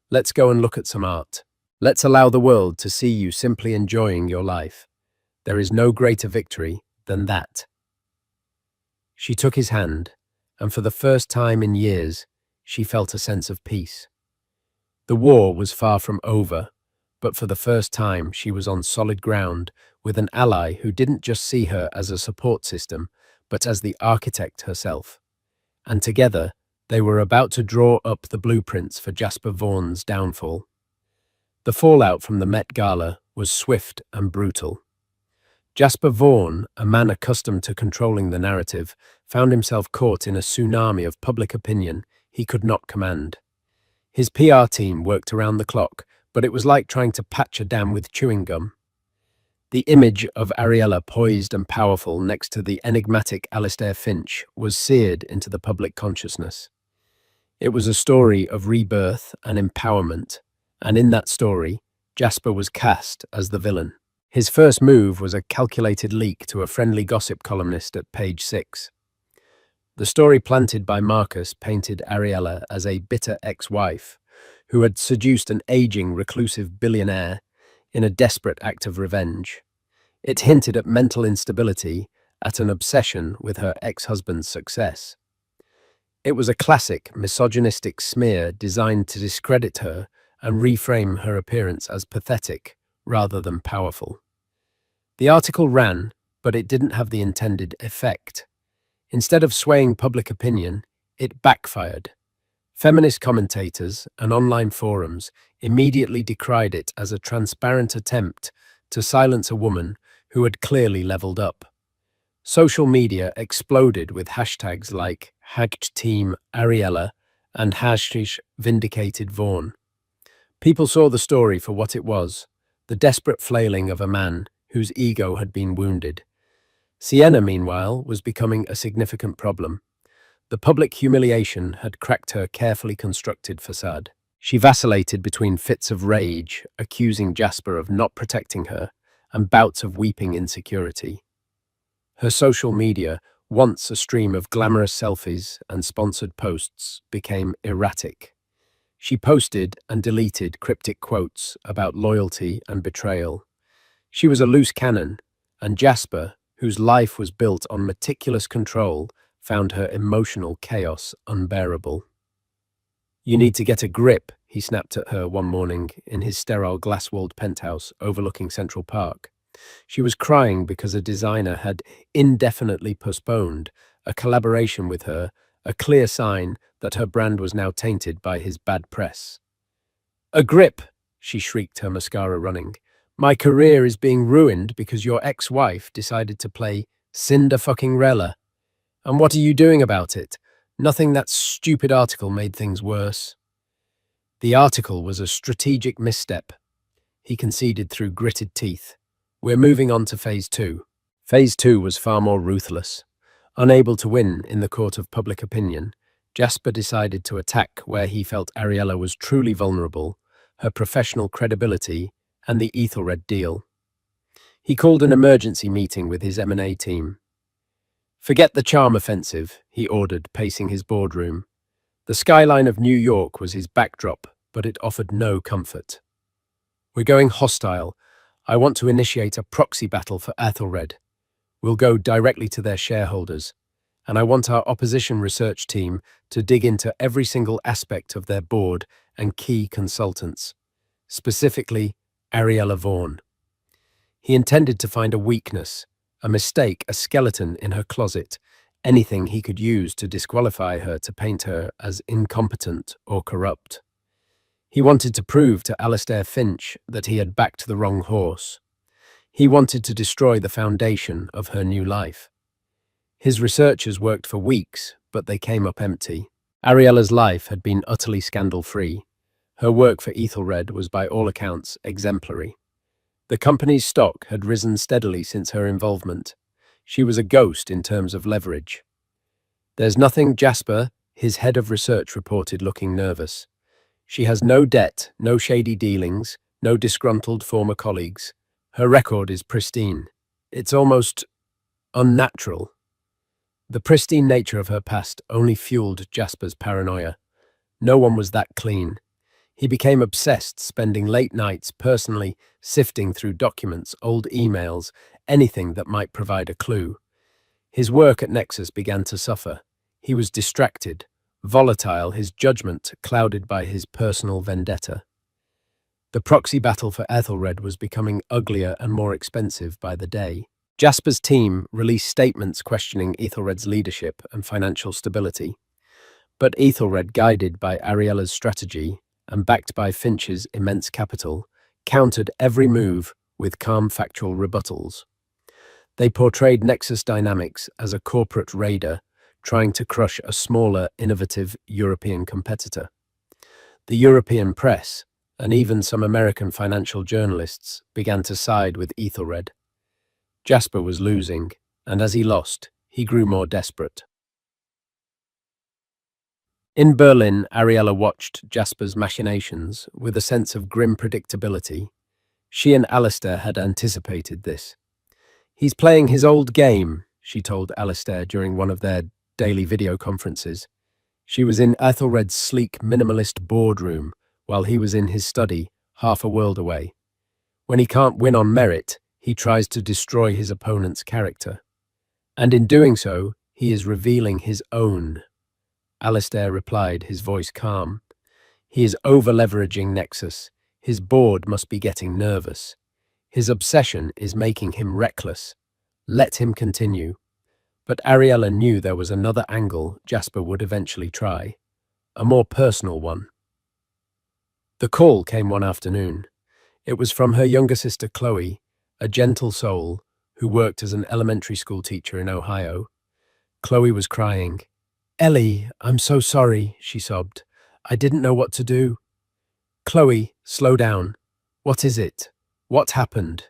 Let's go and look at some art. Let's allow the world to see you simply enjoying your life. There is no greater victory than that." She took his hand, and for the first time in years, she felt a sense of peace. The war was far from over, but for the first time she was on solid ground with an ally who didn't just see her as a support system, but as the architect herself. And together, they were about to draw up the blueprints for Jasper Vaughan's downfall. The fallout from the Met Gala was swift and brutal. Jasper Vaughan, a man accustomed to controlling the narrative, found himself caught in a tsunami of public opinion he could not command. His PR team worked around the clock, but it was like trying to patch a dam with chewing gum. The image of Ariella poised and powerful next to the enigmatic Alistair Finch was seared into the public consciousness. It was a story of rebirth and empowerment, and in that story, Jasper was cast as the villain. His first move was a calculated leak to a friendly gossip columnist at page 6. The story planted by Marcus painted Ariella as a bitter ex-wife who had seduced an aging, reclusive billionaire in a desperate act of revenge. It hinted at mental instability, at an obsession with her ex-husband's success. It was a classic misogynistic smear designed to discredit her and reframe her appearance as pathetic rather than powerful. The article ran, but it didn't have the intended effect. Instead of swaying public opinion, it backfired. Feminist commentators and online forums immediately decried it as a transparent attempt to silence a woman who had clearly leveled up. Social media exploded with hashtags like #TeamAriella and #Vindicated People saw the story for what it was, the desperate flailing of a man whose ego had been wounded. Sienna, meanwhile, was becoming a significant problem. The public humiliation had cracked her carefully constructed facade. She vacillated between fits of rage, accusing Jasper of not protecting her, and bouts of weeping insecurity. Her social media, once a stream of glamorous selfies and sponsored posts, became erratic. She posted and deleted cryptic quotes about loyalty and betrayal. She was a loose cannon, and Jasper, whose life was built on meticulous control, found her emotional chaos unbearable. "You need to get a grip," he snapped at her one morning in his sterile glass-walled penthouse overlooking Central Park. She was crying because a designer had indefinitely postponed a collaboration with her, a clear sign that her brand was now tainted by his bad press. "A grip," she shrieked, her mascara running. "My career is being ruined because your ex-wife decided to play Cinderfucking-Rella. And what are you doing about it? Nothing. That stupid article made things worse." The article was a strategic misstep, he conceded through gritted teeth. "We're moving on to phase 2. Phase 2 was far more ruthless. Unable to win in the court of public opinion, Jasper decided to attack where he felt Ariella was truly vulnerable, her professional credibility and the Ethelred deal. He called an emergency meeting with his M&A team. "Forget the charm offensive," he ordered, pacing his boardroom. The skyline of New York was his backdrop, but it offered no comfort. "We're going hostile. I want to initiate a proxy battle for Ethelred. We'll go directly to their shareholders, and I want our opposition research team to dig into every single aspect of their board and key consultants, specifically Ariella Vaughan." He intended to find a weakness, a mistake, a skeleton in her closet, anything he could use to disqualify her, to paint her as incompetent or corrupt. He wanted to prove to Alistair Finch that he had backed the wrong horse. He wanted to destroy the foundation of her new life. His researchers worked for weeks, but they came up empty. Ariella's life had been utterly scandal-free. Her work for Ethelred was by all accounts exemplary. The company's stock had risen steadily since her involvement. She was a ghost in terms of leverage. "There's nothing," Jasper, his head of research, reported, looking nervous. "She has no debt, no shady dealings, no disgruntled former colleagues. Her record is pristine. It's almost unnatural." The pristine nature of her past only fueled Jasper's paranoia. No one was that clean. He became obsessed, spending late nights personally sifting through documents, old emails, anything that might provide a clue. His work at Nexus began to suffer. He was distracted, volatile, his judgment clouded by his personal vendetta. The proxy battle for Ethelred was becoming uglier and more expensive by the day. Jasper's team released statements questioning Ethelred's leadership and financial stability. But Ethelred, guided by Ariella's strategy and backed by Finch's immense capital, countered every move with calm factual rebuttals. They portrayed Nexus Dynamics as a corporate raider trying to crush a smaller, innovative European competitor. The European press, and even some American financial journalists, began to side with Ethelred. Jasper was losing, and as he lost, he grew more desperate. In Berlin, Ariella watched Jasper's machinations with a sense of grim predictability. She and Alistair had anticipated this. "He's playing his old game," she told Alistair during one of their daily video conferences. She was in Ethelred's sleek, minimalist boardroom, while he was in his study, half a world away. "When he can't win on merit, he tries to destroy his opponent's character. And in doing so, he is revealing his own." Alistair replied, his voice calm. "He is over-leveraging Nexus. His board must be getting nervous. His obsession is making him reckless. Let him continue. But Ariella knew there was another angle Jasper would eventually try, a more personal one. The call came one afternoon. It was from her younger sister Chloe, a gentle soul who worked as an elementary school teacher in Ohio. Chloe was crying. "Ellie, I'm so sorry," she sobbed. "I didn't know what to do." "Chloe, slow down. What is it? What happened?"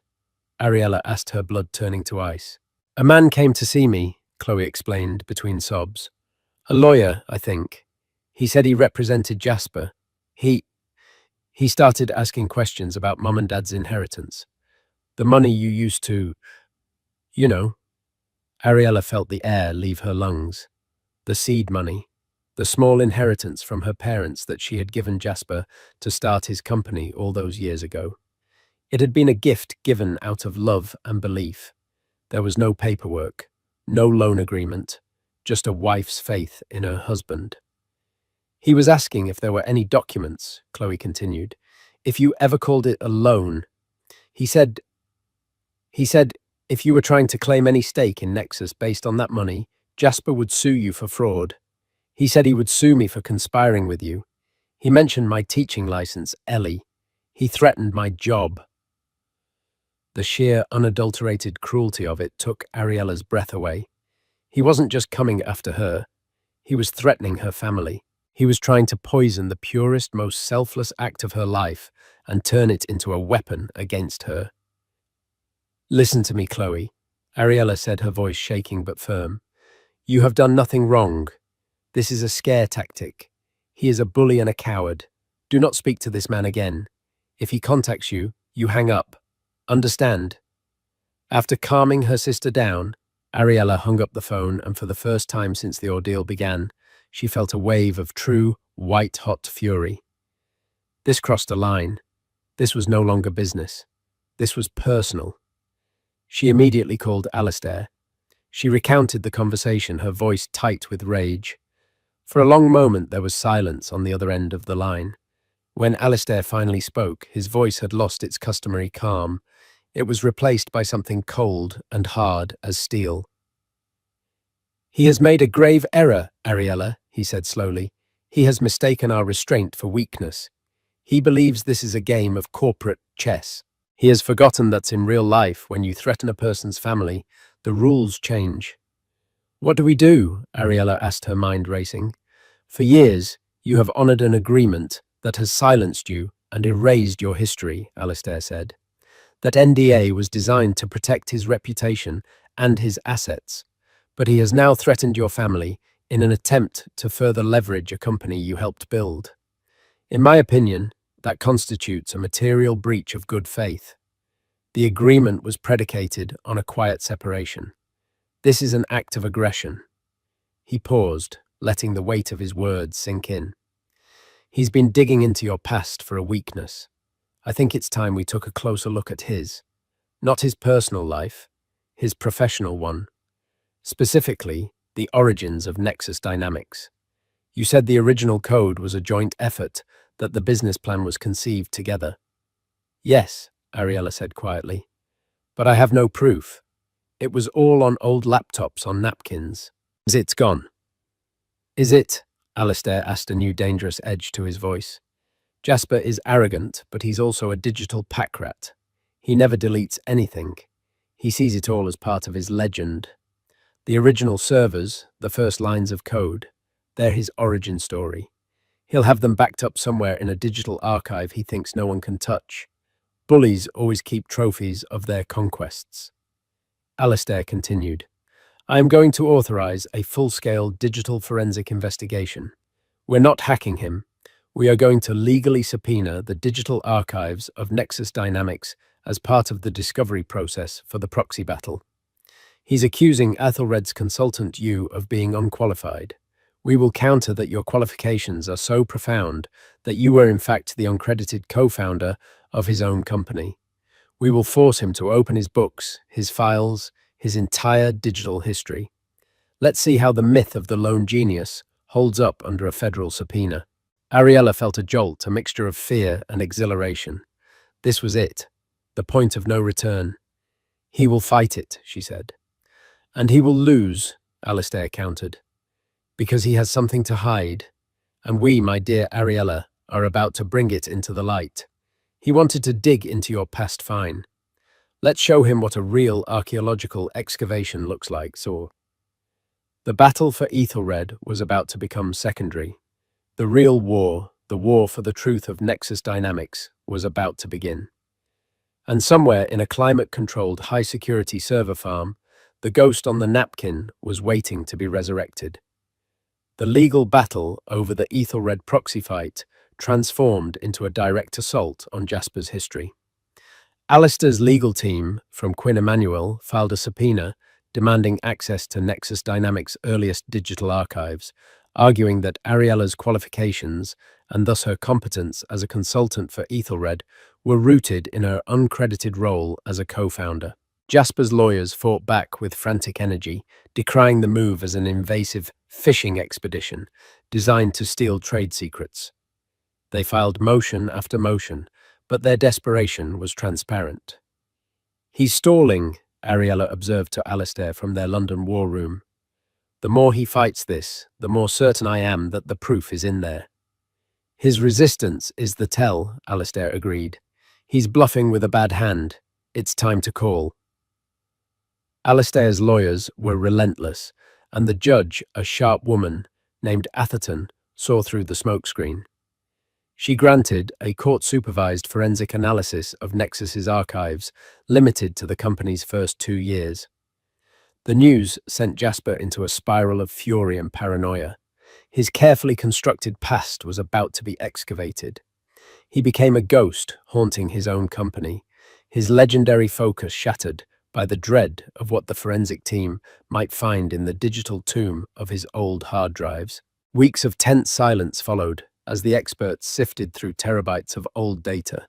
Ariella asked, her blood turning to ice. "A man came to see me," Chloe explained between sobs. "A lawyer, I think. He said he represented Jasper. He started asking questions about Mum and Dad's inheritance. The money you used to, you know." Ariella felt the air leave her lungs. The seed money. The small inheritance from her parents that she had given Jasper to start his company all those years ago. It had been a gift given out of love and belief. There was no paperwork, no loan agreement, just a wife's faith in her husband. "He was asking if there were any documents," Chloe continued. "If you ever called it a loan. He said if you were trying to claim any stake in Nexus based on that money, Jasper would sue you for fraud. He said he would sue me for conspiring with you. He mentioned my teaching license, Ellie. He threatened my job." The sheer, unadulterated cruelty of it took Ariella's breath away. He wasn't just coming after her. He was threatening her family. He was trying to poison the purest, most selfless act of her life and turn it into a weapon against her. "Listen to me, Chloe," Ariella said, her voice shaking but firm. "You have done nothing wrong. This is a scare tactic. He is a bully and a coward. Do not speak to this man again. If he contacts you, you hang up. Understand?" After calming her sister down, Ariella hung up the phone, and for the first time since the ordeal began, she felt a wave of true, white-hot fury. This crossed a line. This was no longer business. This was personal. She immediately called Alistair. She recounted the conversation, her voice tight with rage. For a long moment there was silence on the other end of the line. When Alistair finally spoke, his voice had lost its customary calm. It was replaced by something cold and hard as steel. "He has made a grave error, Ariella," he said slowly. "He has mistaken our restraint for weakness. He believes this is a game of corporate chess. He has forgotten that in real life, when you threaten a person's family, the rules change." "What do we do?" Ariella asked, her mind racing. "For years, you have honored an agreement that has silenced you and erased your history," Alistair said. "That NDA was designed to protect his reputation and his assets, but he has now threatened your family in an attempt to further leverage a company you helped build. In my opinion, that constitutes a material breach of good faith. The agreement was predicated on a quiet separation. This is an act of aggression." He paused, letting the weight of his words sink in. "He's been digging into your past for a weakness. I think it's time we took a closer look at his. Not his personal life, his professional one. Specifically, the origins of Nexus Dynamics. You said the original code was a joint effort, that the business plan was conceived together." "Yes," Ariella said quietly. "But I have no proof. It was all on old laptops on napkins. It's gone." "Is it?" Alistair asked, a new dangerous edge to his voice. "Jasper is arrogant, but he's also a digital pack rat. He never deletes anything. He sees it all as part of his legend. The original servers, the first lines of code, they're his origin story. He'll have them backed up somewhere in a digital archive he thinks no one can touch. Bullies always keep trophies of their conquests." Alistair continued, "I am going to authorize a full-scale digital forensic investigation. We're not hacking him. We are going to legally subpoena the digital archives of Nexus Dynamics as part of the discovery process for the proxy battle. He's accusing Ethelred's consultant you of being unqualified. We will counter that your qualifications are so profound that you were in fact the uncredited co-founder of his own company. We will force him to open his books, his files, his entire digital history. Let's see how the myth of the lone genius holds up under a federal subpoena." Ariella felt a jolt, a mixture of fear and exhilaration. This was it. the point of no return. He will fight it, she said. And he will lose, Alistair countered, because he has something to hide, and we, my dear Ariella, are about to bring it into the light. He wanted to dig into your past fine. Let's show him what a real archaeological excavation looks like, so. The battle for Ethelred was about to become secondary. The real war, the war for the truth of Nexus dynamics, was about to begin. And somewhere in a climate-controlled high-security server farm, the ghost on the napkin was waiting to be resurrected. The legal battle over the Ethelred proxy fight transformed into a direct assault on Jasper's history. Alistair's legal team from Quinn Emanuel filed a subpoena demanding access to Nexus Dynamics' earliest digital archives, arguing that Ariella's qualifications, and thus her competence as a consultant for Ethelred, were rooted in her uncredited role as a co-founder. Jasper's lawyers fought back with frantic energy, decrying the move as an invasive fishing expedition designed to steal trade secrets. They filed motion after motion, but their desperation was transparent. "He's stalling," Ariella observed to Alistair from their London war room. "The more he fights this, the more certain I am that the proof is in there." "His resistance is the tell," Alistair agreed. "He's bluffing with a bad hand. It's time to call." Alistair's lawyers were relentless, and the judge, a sharp woman named Atherton, saw through the smokescreen. She granted a court-supervised forensic analysis of Nexus's archives, limited to the company's first 2 years. The news sent Jasper into a spiral of fury and paranoia. His carefully constructed past was about to be excavated. He became a ghost haunting his own company, his legendary focus shattered by the dread of what the forensic team might find in the digital tomb of his old hard drives. Weeks of tense silence followed as the experts sifted through terabytes of old data.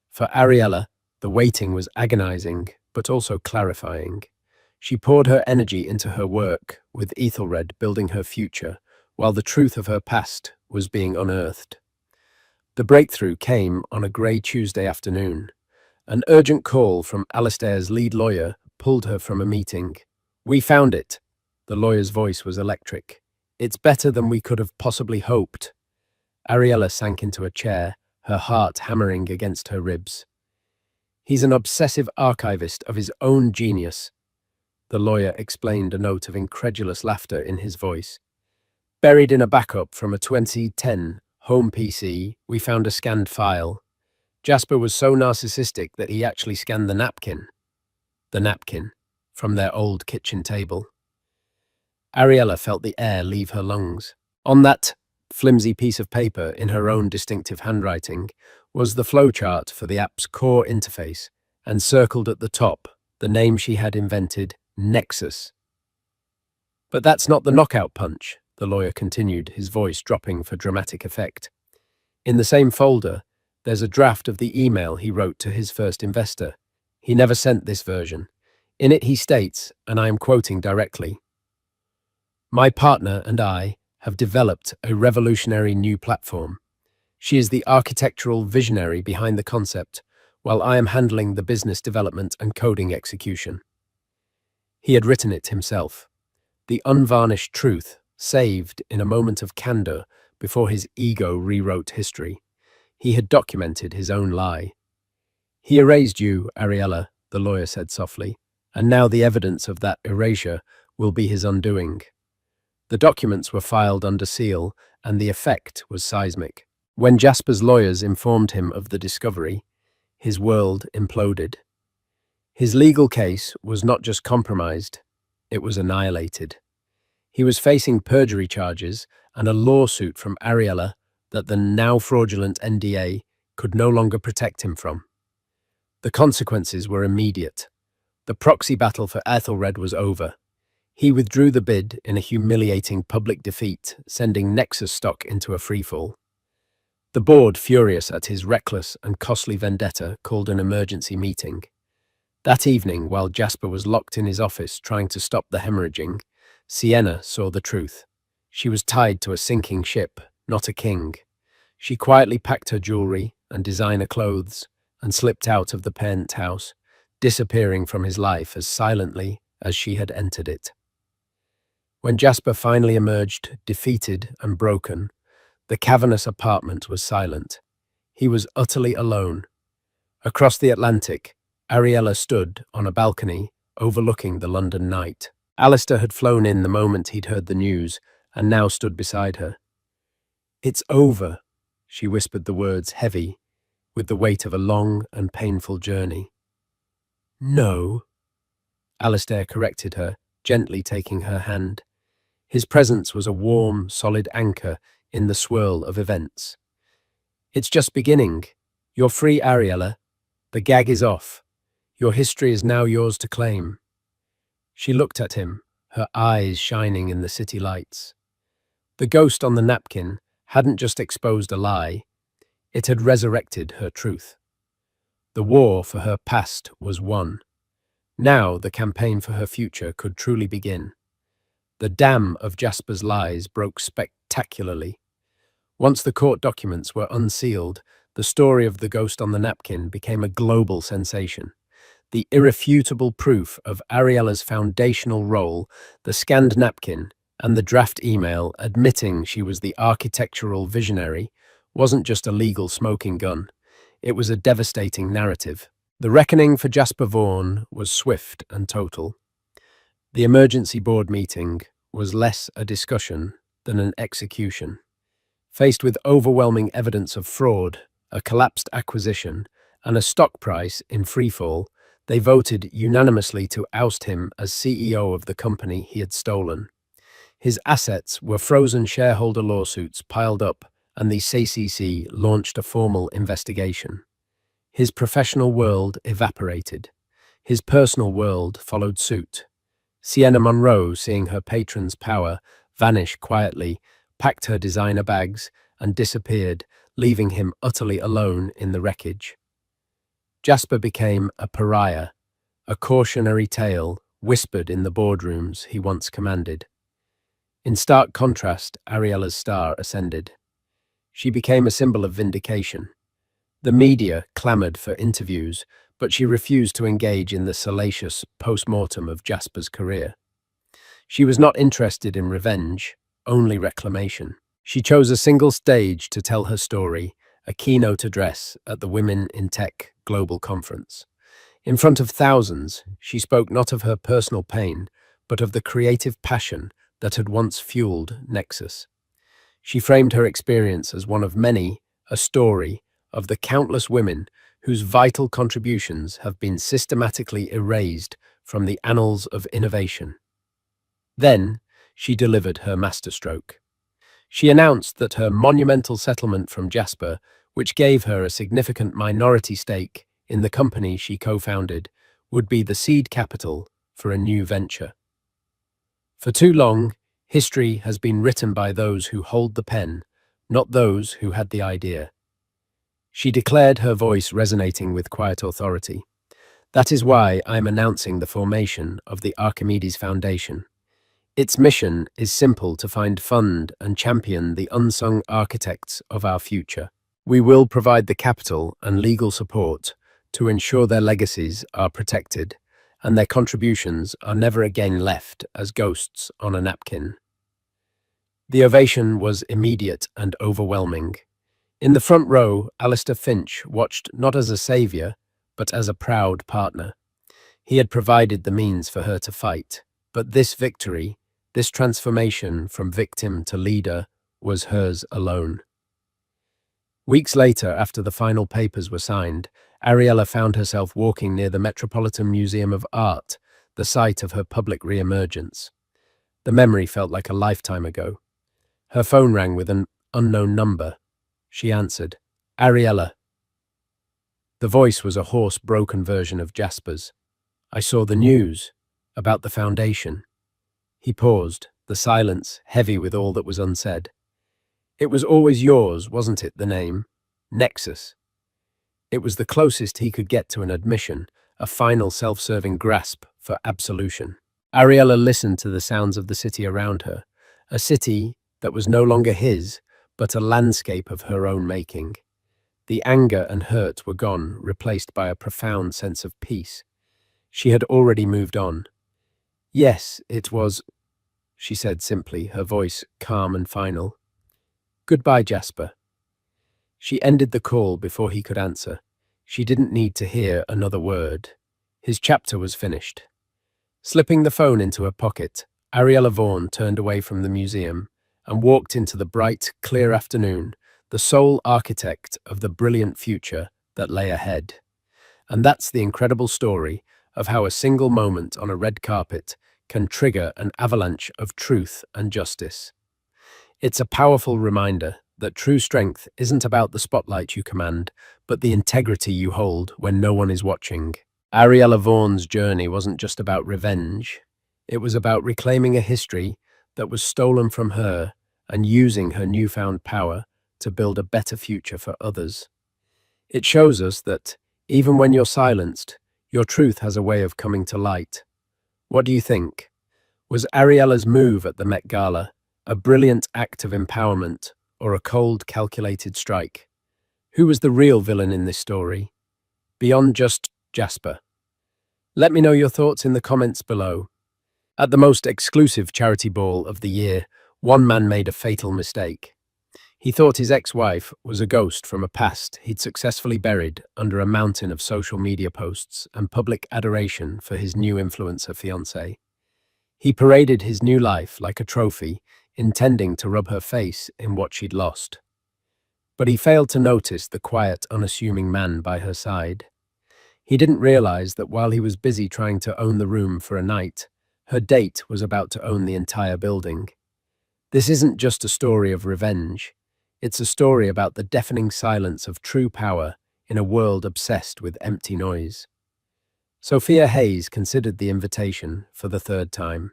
For Ariella, the waiting was agonizing, but also clarifying. She poured her energy into her work, with Ethelred building her future, while the truth of her past was being unearthed. The breakthrough came on a grey Tuesday afternoon. An urgent call from Alistair's lead lawyer pulled her from a meeting. "We found it." The lawyer's voice was electric. "It's better than we could have possibly hoped." Ariella sank into a chair, her heart hammering against her ribs. "He's an obsessive archivist of his own genius," the lawyer explained, a note of incredulous laughter in his voice. "Buried in a backup from a 2010 home PC, we found a scanned file. Jasper was so narcissistic that he actually scanned the napkin." The napkin, from their old kitchen table. Ariella felt the air leave her lungs. On that flimsy piece of paper, in her own distinctive handwriting, was the flowchart for the app's core interface, and circled at the top, the name she had invented, Nexus. "But that's not the knockout punch," the lawyer continued, his voice dropping for dramatic effect. "In the same folder, there's a draft of the email he wrote to his first investor. He never sent this version. In it he states, and I am quoting directly, 'My partner and I have developed a revolutionary new platform. She is the architectural visionary behind the concept, while I am handling the business development and coding execution.'" He had written it himself. The unvarnished truth, saved in a moment of candor before his ego rewrote history. He had documented his own lie. "He erased you, Ariella," the lawyer said softly, "and now the evidence of that erasure will be his undoing." The documents were filed under seal, and the effect was seismic. When Jasper's lawyers informed him of the discovery, his world imploded. His legal case was not just compromised, it was annihilated. He was facing perjury charges and a lawsuit from Ariella that the now fraudulent NDA could no longer protect him from. The consequences were immediate. The proxy battle for Ethelred was over. He withdrew the bid in a humiliating public defeat, sending Nexus stock into a freefall. The board, furious at his reckless and costly vendetta, called an emergency meeting. That evening, while Jasper was locked in his office trying to stop the hemorrhaging, Sienna saw the truth. She was tied to a sinking ship, not a king. She quietly packed her jewelry and designer clothes and slipped out of the penthouse, disappearing from his life as silently as she had entered it. When Jasper finally emerged, defeated and broken, the cavernous apartment was silent. He was utterly alone. Across the Atlantic, Ariella stood on a balcony overlooking the London night. Alistair had flown in the moment he'd heard the news and now stood beside her. "It's over," she whispered the words heavy with the weight of a long and painful journey. "No," Alistair corrected her, gently taking her hand. His presence was a warm, solid anchor in the swirl of events. "It's just beginning. You're free, Ariella. The gag is off. Your history is now yours to claim." She looked at him, her eyes shining in the city lights. The ghost on the napkin hadn't just exposed a lie, it had resurrected her truth. The war for her past was won. Now the campaign for her future could truly begin. The dam of Jasper's lies broke spectacularly. Once the court documents were unsealed, the story of the ghost on the napkin became a global sensation. The irrefutable proof of Ariella's foundational role, the scanned napkin, and the draft email admitting she was the architectural visionary, wasn't just a legal smoking gun. It was a devastating narrative. The reckoning for Jasper Vaughan was swift and total. The emergency board meeting was less a discussion than an execution. Faced with overwhelming evidence of fraud, a collapsed acquisition, and a stock price in freefall, they voted unanimously to oust him as CEO of the company he had stolen. His assets were frozen, shareholder lawsuits piled up, and the CCC launched a formal investigation. His professional world evaporated. His personal world followed suit. Sienna Monroe, seeing her patron's power vanish quietly, packed her designer bags and disappeared, leaving him utterly alone in the wreckage. Jasper became a pariah, a cautionary tale whispered in the boardrooms he once commanded. In stark contrast, Ariella's star ascended. She became a symbol of vindication. The media clamored for interviews, but she refused to engage in the salacious post-mortem of Jasper's career. She was not interested in revenge, only reclamation. She chose a single stage to tell her story, a keynote address at the Women in Tech Global Conference. In front of thousands, she spoke not of her personal pain, but of the creative passion that had once fueled Nexus. She framed her experience as one of many, a story of the countless women whose vital contributions have been systematically erased from the annals of innovation. Then, she delivered her masterstroke. She announced that her monumental settlement from Jasper, which gave her a significant minority stake in the company she co-founded, would be the seed capital for a new venture. For too long, history has been written by those who hold the pen, not those who had the idea. She declared, her voice resonating with quiet authority. That is why I'm announcing the formation of the Archimedes Foundation. Its mission is simple: to find, fund, and champion the unsung architects of our future. We will provide the capital and legal support to ensure their legacies are protected and their contributions are never again left as ghosts on a napkin. The ovation was immediate and overwhelming. In the front row, Alistair Finch watched not as a savior, but as a proud partner. He had provided the means for her to fight, but this victory, this transformation from victim to leader, was hers alone. Weeks later, after the final papers were signed, Ariella found herself walking near the Metropolitan Museum of Art, the site of her public re-emergence. The memory felt like a lifetime ago. Her phone rang with an unknown number. She answered. "Ariella." The voice was a hoarse, broken version of Jasper's. "I saw the news about the foundation." He paused, the silence heavy with all that was unsaid. "It was always yours, wasn't it, the name? Nexus." It was the closest he could get to an admission, a final self-serving grasp for absolution. Ariella listened to the sounds of the city around her, a city that was no longer his, but a landscape of her own making. The anger and hurt were gone, replaced by a profound sense of peace. She had already moved on. Yes, it was, she said simply, her voice calm and final. Goodbye, Jasper. She ended the call before he could answer. She didn't need to hear another word. His chapter was finished. Slipping the phone into her pocket, Ariella Vaughan turned away from the museum and walked into the bright, clear afternoon, the sole architect of the brilliant future that lay ahead. And that's the incredible story of how a single moment on a red carpet can trigger an avalanche of truth and justice. It's a powerful reminder that true strength isn't about the spotlight you command, but the integrity you hold when no one is watching. Ariella Vaughan's journey wasn't just about revenge. It was about reclaiming a history that was stolen from her and using her newfound power to build a better future for others. It shows us that, even when you're silenced, your truth has a way of coming to light. What do you think? Was Ariella's move at the Met Gala a brilliant act of empowerment or a cold, calculated strike? Who was the real villain in this story? Beyond just Jasper. Let me know your thoughts in the comments below. At the most exclusive charity ball of the year, one man made a fatal mistake. He thought his ex-wife was a ghost from a past he'd successfully buried under a mountain of social media posts and public adoration for his new influencer fiancée. He paraded his new life like a trophy, intending to rub her face in what she'd lost. But he failed to notice the quiet, unassuming man by her side. He didn't realize that while he was busy trying to own the room for a night, her date was about to own the entire building. This isn't just a story of revenge. It's a story about the deafening silence of true power in a world obsessed with empty noise. Sophia Hayes considered the invitation for the third time.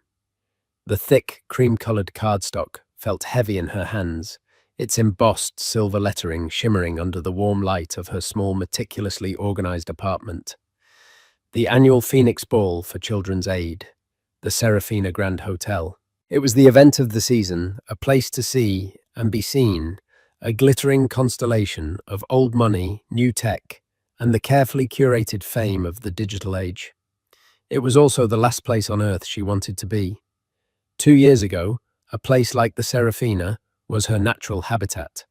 The thick, cream-colored cardstock felt heavy in her hands, its embossed silver lettering shimmering under the warm light of her small, meticulously organized apartment. The annual Phoenix Ball for Children's Aid, the Serafina Grand Hotel. It was the event of the season, a place to see and be seen, a glittering constellation of old money, new tech, and the carefully curated fame of the digital age. It was also the last place on earth she wanted to be. 2 years ago, a place like the Serafina was her natural habitat.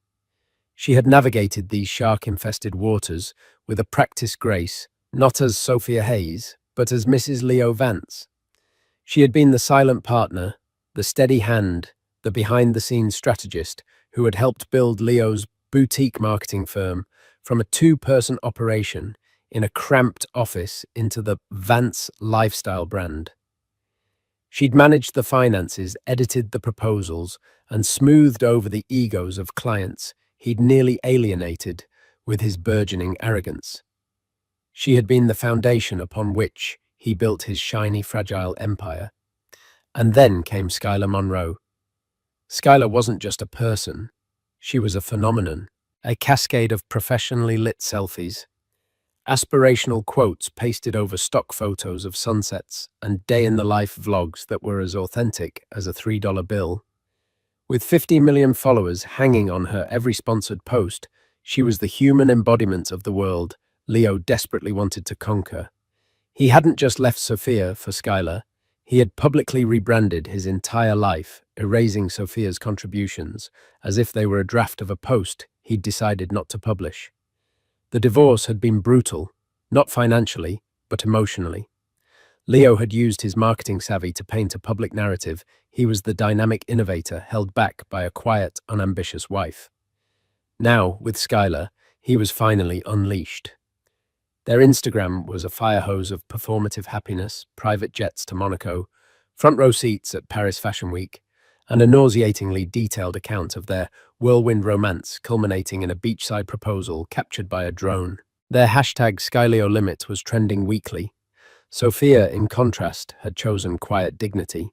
She had navigated these shark-infested waters with a practiced grace, not as Sophia Hayes, but as Mrs. Leo Vance. She had been the silent partner, the steady hand, the behind-the-scenes strategist who had helped build Leo's boutique marketing firm from a 2-person operation in a cramped office into the Vance lifestyle brand. She'd managed the finances, edited the proposals, and smoothed over the egos of clients he'd nearly alienated with his burgeoning arrogance. She had been the foundation upon which he built his shiny, fragile empire. And then came Skylar Monroe. Skylar wasn't just a person. She was a phenomenon, a cascade of professionally lit selfies, aspirational quotes pasted over stock photos of sunsets, and day-in-the-life vlogs that were as authentic as a $3 bill. With 50 million followers hanging on her every sponsored post, she was the human embodiment of the world Leo desperately wanted to conquer. He hadn't just left Sophia for Skylar. He had publicly rebranded his entire life, erasing Sophia's contributions, as if they were a draft of a post he'd decided not to publish. The divorce had been brutal, not financially, but emotionally. Leo had used his marketing savvy to paint a public narrative. He was the dynamic innovator held back by a quiet, unambitious wife. Now, with Skylar, he was finally unleashed. Their Instagram was a fire hose of performative happiness, private jets to Monaco, front row seats at Paris Fashion Week, and a nauseatingly detailed account of their whirlwind romance culminating in a beachside proposal captured by a drone. Their hashtag SkyLeoLimit was trending weekly. Sophia, in contrast, had chosen quiet dignity.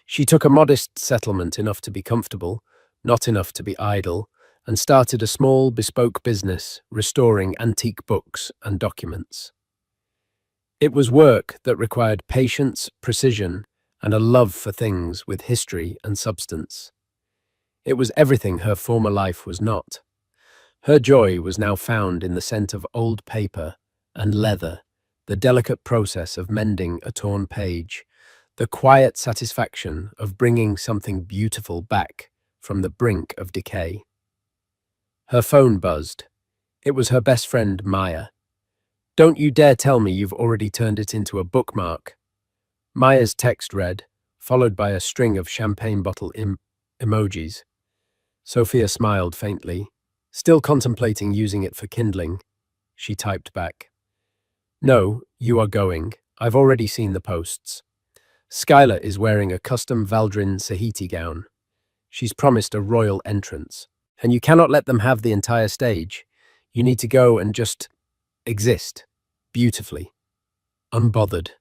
She took a modest settlement enough to be comfortable, not enough to be idle, and started a small, bespoke business restoring antique books and documents. It was work that required patience, precision, and a love for things with history and substance. It was everything her former life was not. Her joy was now found in the scent of old paper and leather, the delicate process of mending a torn page, the quiet satisfaction of bringing something beautiful back from the brink of decay. Her phone buzzed. It was her best friend, Maya. "Don't you dare tell me you've already turned it into a bookmark." Maya's text read, followed by a string of champagne bottle emojis. Sophia smiled faintly. Still contemplating using it for kindling, she typed back. "No, you are going. I've already seen the posts. Skylar is wearing a custom Valdrin Sahiti gown. She's promised a royal entrance. And you cannot let them have the entire stage. You need to go and just exist. Beautifully. Unbothered.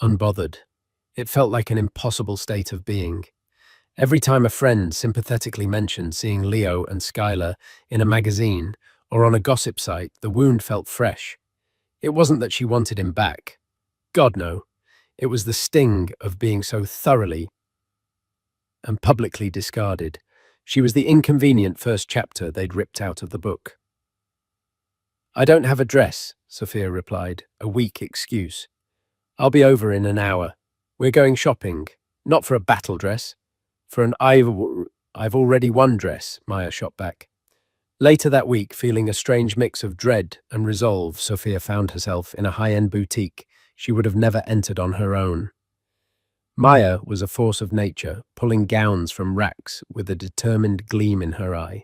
Unbothered. It felt like an impossible state of being. Every time a friend sympathetically mentioned seeing Leo and Skylar in a magazine or on a gossip site, the wound felt fresh. It wasn't that she wanted him back. God, no. It was the sting of being so thoroughly and publicly discarded. She was the inconvenient first chapter they'd ripped out of the book. "I don't have a dress," Sophia replied, a weak excuse. "I'll be over in an hour. We're going shopping. Not for a battle dress. For an I've already won dress," Maya shot back. Later that week, feeling a strange mix of dread and resolve, Sophia found herself in a high-end boutique she would have never entered on her own. Maya was a force of nature, pulling gowns from racks with a determined gleam in her eye.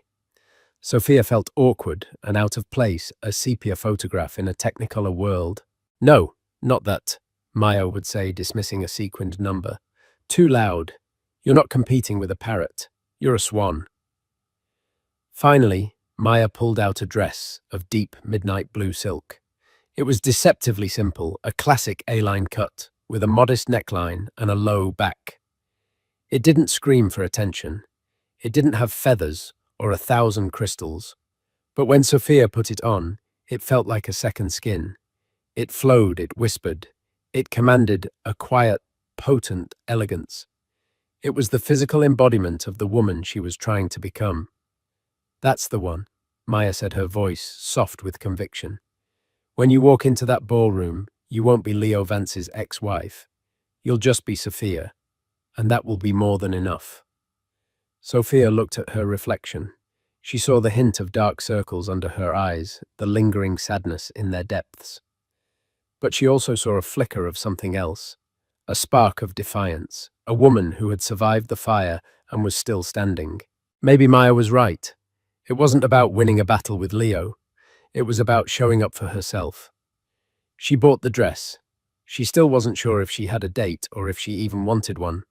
Sophia felt awkward and out of place, a sepia photograph in a technicolor world. "No, not that," Maya would say, dismissing a sequined number. "Too loud. You're not competing with a parrot. You're a swan." Finally, Maya pulled out a dress of deep midnight blue silk. It was deceptively simple, a classic A-line cut, with a modest neckline and a low back. It didn't scream for attention. It didn't have feathers or 1,000 crystals. But when Sophia put it on, it felt like a second skin. It flowed, it whispered. It commanded a quiet, potent elegance. It was the physical embodiment of the woman she was trying to become. "That's the one," Maya said, her voice soft with conviction. "When you walk into that ballroom, you won't be Leo Vance's ex-wife. You'll just be Sophia, and that will be more than enough." Sophia looked at her reflection. She saw the hint of dark circles under her eyes, the lingering sadness in their depths. But she also saw a flicker of something else, a spark of defiance, a woman who had survived the fire and was still standing. Maybe Maya was right. It wasn't about winning a battle with Leo. It was about showing up for herself. She bought the dress. She still wasn't sure if she had a date or if she even wanted one.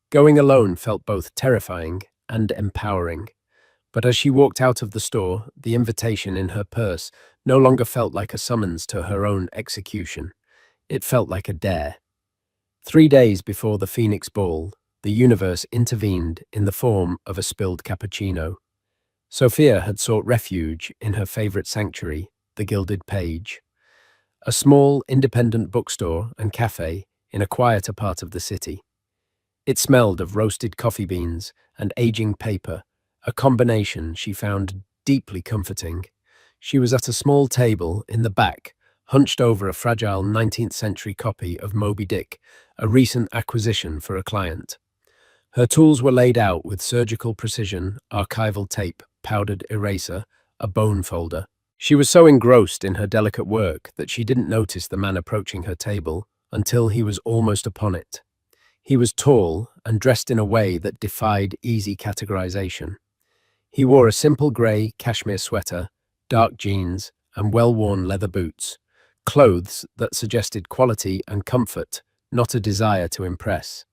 Going alone felt both terrifying and empowering. But as she walked out of the store, the invitation in her purse no longer felt like a summons to her own execution. It felt like a dare. 3 days before the Phoenix Ball, the universe intervened in the form of a spilled cappuccino. Sophia had sought refuge in her favorite sanctuary, the Gilded Page, a small independent bookstore and cafe in a quieter part of the city. It smelled of roasted coffee beans and aging paper, a combination she found deeply comforting. She was at a small table in the back, hunched over a fragile 19th century copy of Moby Dick, a recent acquisition for a client. Her tools were laid out with surgical precision, archival tape, powdered eraser, a bone folder. She was so engrossed in her delicate work that she didn't notice the man approaching her table until he was almost upon it. He was tall and dressed in a way that defied easy categorization. He wore a simple grey cashmere sweater, dark jeans, and well-worn leather boots, clothes that suggested quality and comfort, not a desire to impress.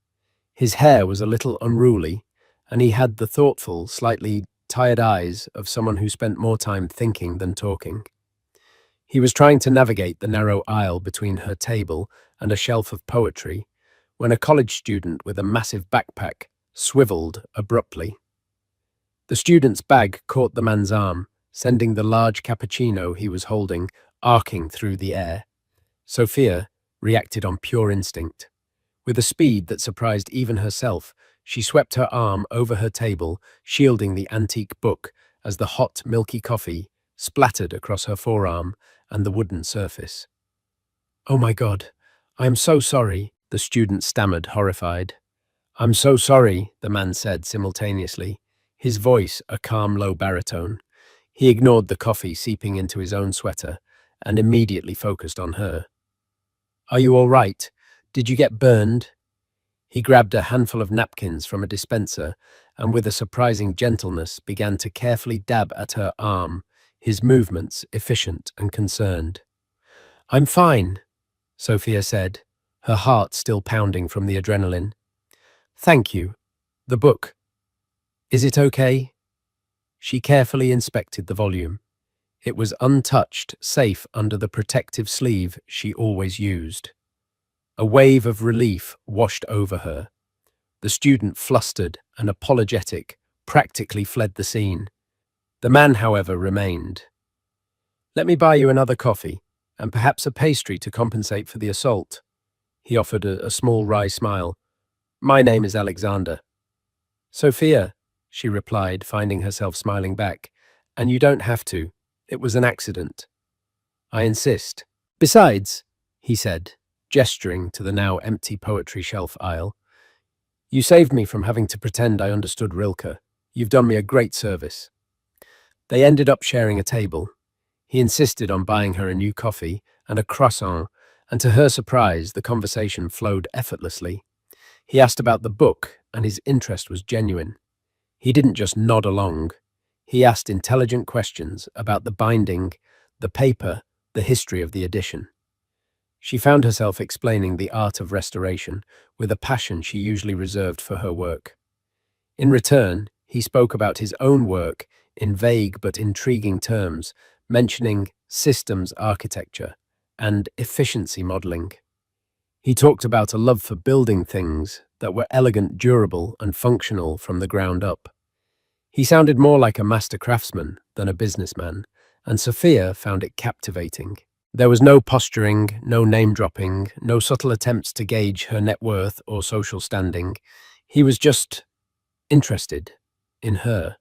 His hair was a little unruly, and he had the thoughtful, slightly tired eyes of someone who spent more time thinking than talking. He was trying to navigate the narrow aisle between her table and a shelf of poetry when a college student with a massive backpack swiveled abruptly. The student's bag caught the man's arm, sending the large cappuccino he was holding arcing through the air. Sophia reacted on pure instinct. With a speed that surprised even herself, she swept her arm over her table, shielding the antique book, as the hot, milky coffee splattered across her forearm and the wooden surface. "Oh my God, I am so sorry," the student stammered, horrified. "I'm so sorry," the man said simultaneously, his voice a calm, low baritone. He ignored the coffee seeping into his own sweater and immediately focused on her. "Are you all right? Did you get burned?" He grabbed a handful of napkins from a dispenser and with a surprising gentleness began to carefully dab at her arm, his movements efficient and concerned. "I'm fine," Sophia said, her heart still pounding from the adrenaline. "Thank you. The book. Is it okay?" She carefully inspected the volume. It was untouched, safe under the protective sleeve she always used. A wave of relief washed over her. The student, flustered and apologetic, practically fled the scene. The man, however, remained. "Let me buy you another coffee, and perhaps a pastry to compensate for the assault." He offered a small wry smile. "My name is Alexander." "Sophia," she replied, finding herself smiling back. "And you don't have to. It was an accident." "I insist." "Besides," he said, gesturing to the now empty poetry shelf aisle, "you saved me from having to pretend I understood Rilke. You've done me a great service." They ended up sharing a table. He insisted on buying her a new coffee and a croissant, and to her surprise, the conversation flowed effortlessly. He asked about the book, and his interest was genuine. He didn't just nod along. He asked intelligent questions about the binding, the paper, the history of the edition. She found herself explaining the art of restoration with a passion she usually reserved for her work. In return, he spoke about his own work in vague but intriguing terms, mentioning systems architecture and efficiency modeling. He talked about a love for building things that were elegant, durable, and functional from the ground up. He sounded more like a master craftsman than a businessman, and Sophia found it captivating. There was no posturing, no name-dropping, no subtle attempts to gauge her net worth or social standing. He was just interested in her.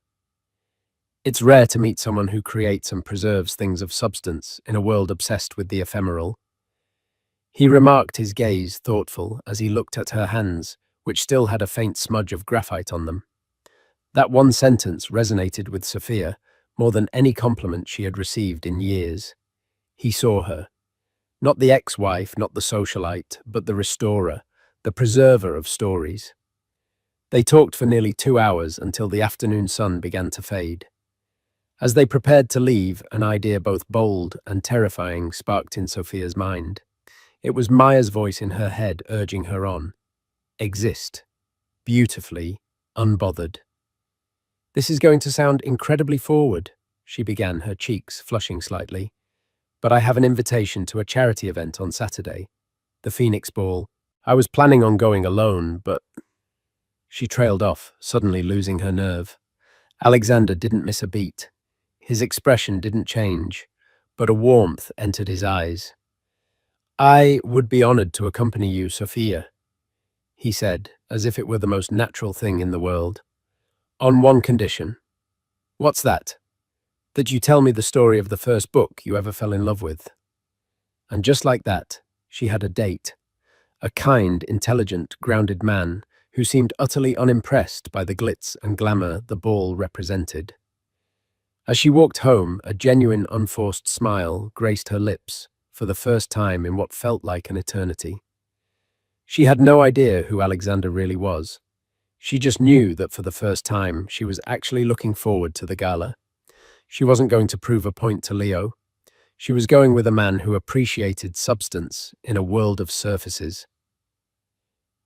It's rare to meet someone who creates and preserves things of substance in a world obsessed with the ephemeral. He remarked, his gaze thoughtful, as he looked at her hands, which still had a faint smudge of graphite on them. That one sentence resonated with Sophia more than any compliment she had received in years. He saw her. Not the ex-wife, not the socialite, but the restorer, the preserver of stories. They talked for nearly 2 hours until the afternoon sun began to fade. As they prepared to leave, an idea both bold and terrifying sparked in Sophia's mind. It was Maya's voice in her head urging her on. Exist. Beautifully, unbothered. "This is going to sound incredibly forward," she began, her cheeks flushing slightly. "But I have an invitation to a charity event on Saturday, the Phoenix Ball. I was planning on going alone, but—" She trailed off, suddenly losing her nerve. Alexander didn't miss a beat. His expression didn't change, but a warmth entered his eyes. "I would be honored to accompany you, Sophia," he said, as if it were the most natural thing in the world. "On one condition." "What's that?" "That you tell me the story of the first book you ever fell in love with." And just like that, she had a date. A kind, intelligent, grounded man who seemed utterly unimpressed by the glitz and glamour the ball represented. As she walked home, a genuine, unforced smile graced her lips for the first time in what felt like an eternity. She had no idea who Alexander really was. She just knew that for the first time, she was actually looking forward to the gala. She wasn't going to prove a point to Leo. She was going with a man who appreciated substance in a world of surfaces.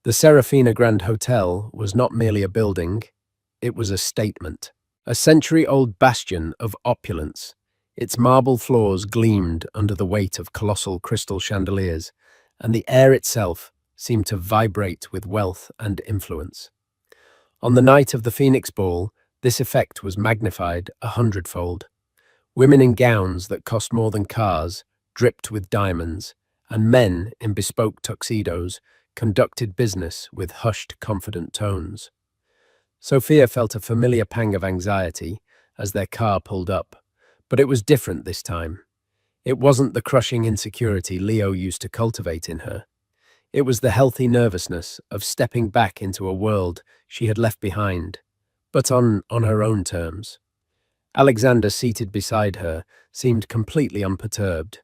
The Serafina Grand Hotel was not merely a building, it was a statement. A century-old bastion of opulence. Its marble floors gleamed under the weight of colossal crystal chandeliers, and the air itself seemed to vibrate with wealth and influence. On the night of the Phoenix Ball, this effect was magnified 100-fold. Women in gowns that cost more than cars, dripped with diamonds, and men in bespoke tuxedos conducted business with hushed, confident tones. Sophia felt a familiar pang of anxiety as their car pulled up. But it was different this time. It wasn't the crushing insecurity Leo used to cultivate in her. It was the healthy nervousness of stepping back into a world she had left behind, but on her own terms. Alexander, seated beside her, seemed completely unperturbed.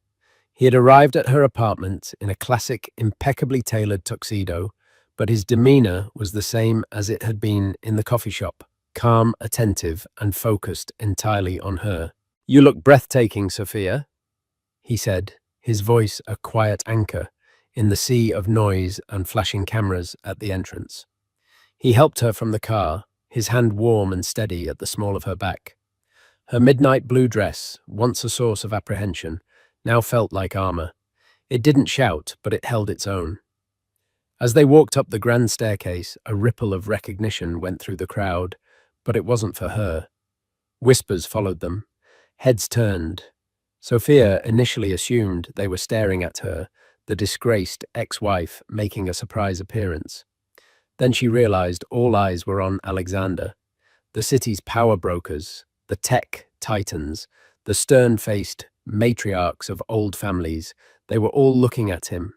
He had arrived at her apartment in a classic, impeccably tailored tuxedo, but his demeanor was the same as it had been in the coffee shop, calm, attentive, and focused entirely on her. "You look breathtaking, Sophia," he said, his voice a quiet anchor in the sea of noise and flashing cameras at the entrance. He helped her from the car, his hand warm and steady at the small of her back. Her midnight blue dress, once a source of apprehension, now felt like armor. It didn't shout, but it held its own. As they walked up the grand staircase, a ripple of recognition went through the crowd, but it wasn't for her. Whispers followed them. Heads turned. Sophia initially assumed they were staring at her, the disgraced ex-wife making a surprise appearance. Then she realized all eyes were on Alexander. The city's power brokers, the tech titans, the stern-faced matriarchs of old families, they were all looking at him,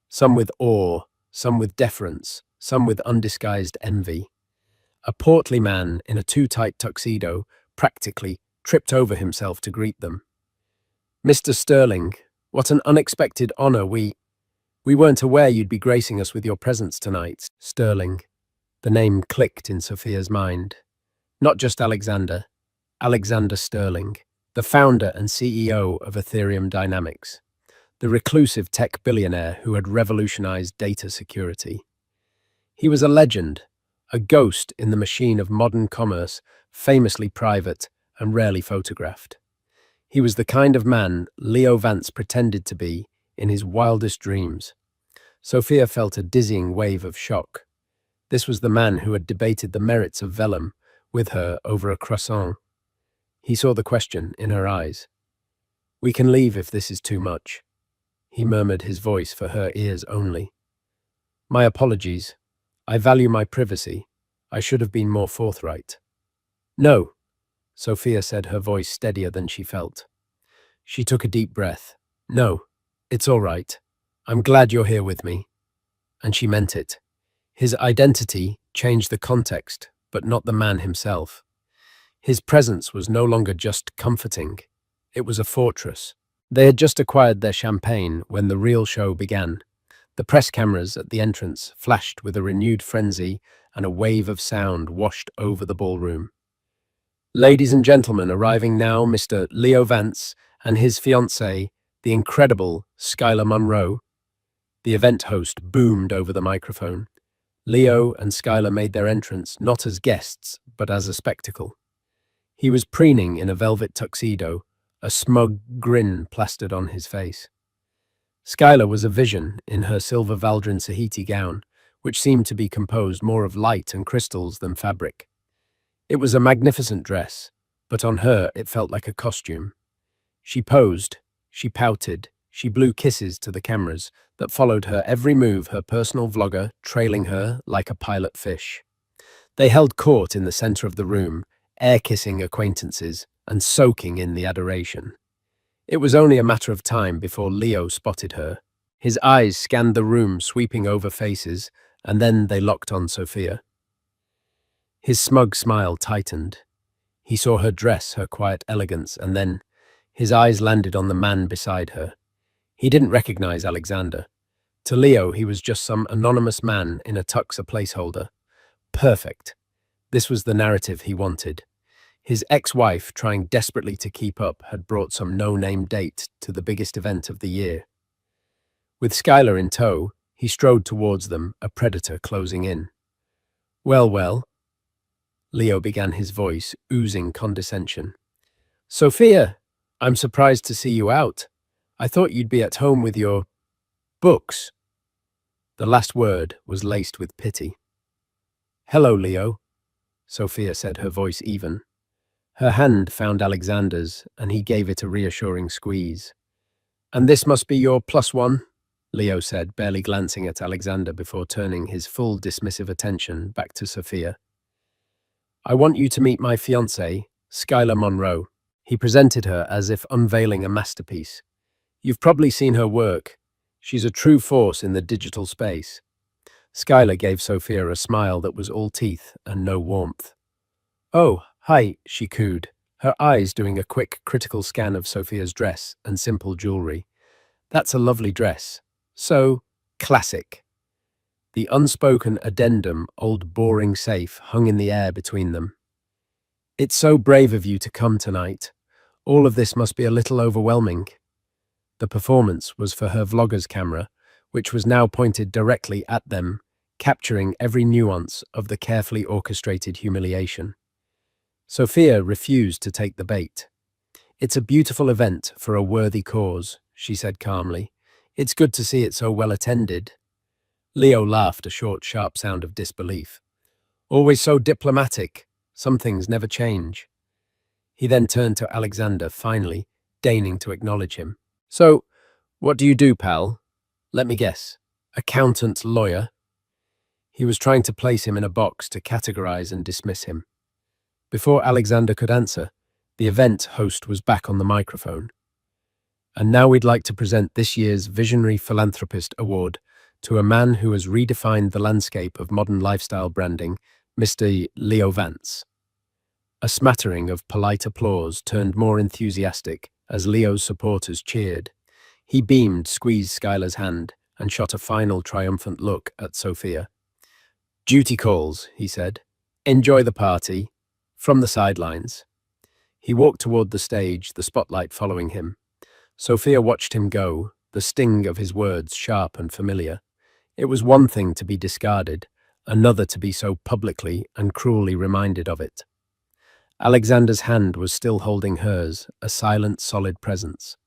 some with awe, some with deference, some with undisguised envy. A portly man in a too-tight tuxedo practically tripped over himself to greet them. "Mr. Sterling, what an unexpected honor. We weren't aware you'd be gracing us with your presence tonight." Sterling. The name clicked in Sophia's mind. Not just Alexander. Alexander Sterling, the founder and CEO of Ethereum Dynamics, the reclusive tech billionaire who had revolutionized data security. He was a legend, a ghost in the machine of modern commerce, famously private and rarely photographed. He was the kind of man Leo Vance pretended to be in his wildest dreams. Sophia felt a dizzying wave of shock. This was the man who had debated the merits of vellum with her over a croissant. He saw the question in her eyes. "We can leave if this is too much," he murmured, his voice for her ears only. "My apologies. I value my privacy. I should have been more forthright." "No," Sophia said, her voice steadier than she felt. She took a deep breath. "No, it's all right. I'm glad you're here with me." And she meant it. His identity changed the context, but not the man himself. His presence was no longer just comforting. It was a fortress. They had just acquired their champagne when the real show began. The press cameras at the entrance flashed with a renewed frenzy, and a wave of sound washed over the ballroom. "Ladies and gentlemen, arriving now, Mr. Leo Vance and his fiancée, the incredible Skylar Monroe." The event host boomed over the microphone. Leo and Skylar made their entrance not as guests, but as a spectacle. He was preening in a velvet tuxedo, a smug grin plastered on his face. Skylar was a vision in her silver Valdrin Sahiti gown, which seemed to be composed more of light and crystals than fabric. It was a magnificent dress, but on her it felt like a costume. She posed, she pouted, she blew kisses to the cameras that followed her every move, her personal vlogger trailing her like a pilot fish. They held court in the center of the room, air-kissing acquaintances and soaking in the adoration. It was only a matter of time before Leo spotted her. His eyes scanned the room, sweeping over faces, and then they locked on Sophia. His smug smile tightened. He saw her dress, her quiet elegance, and then his eyes landed on the man beside her. He didn't recognize Alexander. To Leo, he was just some anonymous man in a tux, a placeholder. Perfect. This was the narrative he wanted. His ex-wife, trying desperately to keep up, had brought some no-name date to the biggest event of the year. With Skylar in tow, he strode towards them, a predator closing in. Well, Leo began, his voice oozing condescension. "Sophia, I'm surprised to see you out. I thought you'd be at home with your books." The last word was laced with pity. "Hello, Leo," Sophia said, her voice even. Her hand found Alexander's, and he gave it a reassuring squeeze. "And this must be your +1?" Leo said, barely glancing at Alexander before turning his full dismissive attention back to Sophia. "I want you to meet my fiancée, Skylar Monroe. He presented her as if unveiling a masterpiece. You've probably seen her work. She's a true force in the digital space. Skylar gave Sophia a smile that was all teeth and no warmth. Oh, hi, she cooed, her eyes doing a quick, critical scan of Sophia's dress and simple jewelry. That's a lovely dress. So, classic. The unspoken addendum, old boring safe, hung in the air between them. It's so brave of you to come tonight. All of this must be a little overwhelming. The performance was for her vlogger's camera, which was now pointed directly at them, capturing every nuance of the carefully orchestrated humiliation. Sophia refused to take the bait. It's a beautiful event for a worthy cause, she said calmly. It's good to see it so well attended. Leo laughed a short, sharp sound of disbelief. Always so diplomatic. Some things never change. He then turned to Alexander, finally, deigning to acknowledge him. So, what do you do, pal? Let me guess. Accountant, lawyer? He was trying to place him in a box to categorize and dismiss him. Before Alexander could answer, the event host was back on the microphone. And now we'd like to present this year's Visionary Philanthropist Award to a man who has redefined the landscape of modern lifestyle branding, Mr. Leo Vance. A smattering of polite applause turned more enthusiastic as Leo's supporters cheered. He beamed, squeezed Skylar's hand, and shot a final triumphant look at Sophia. Duty calls, he said. Enjoy the party. From the sidelines. He walked toward the stage, the spotlight following him. Sophia watched him go, the sting of his words sharp and familiar. It was one thing to be discarded, another to be so publicly and cruelly reminded of it. Alexander's hand was still holding hers, a silent, solid presence.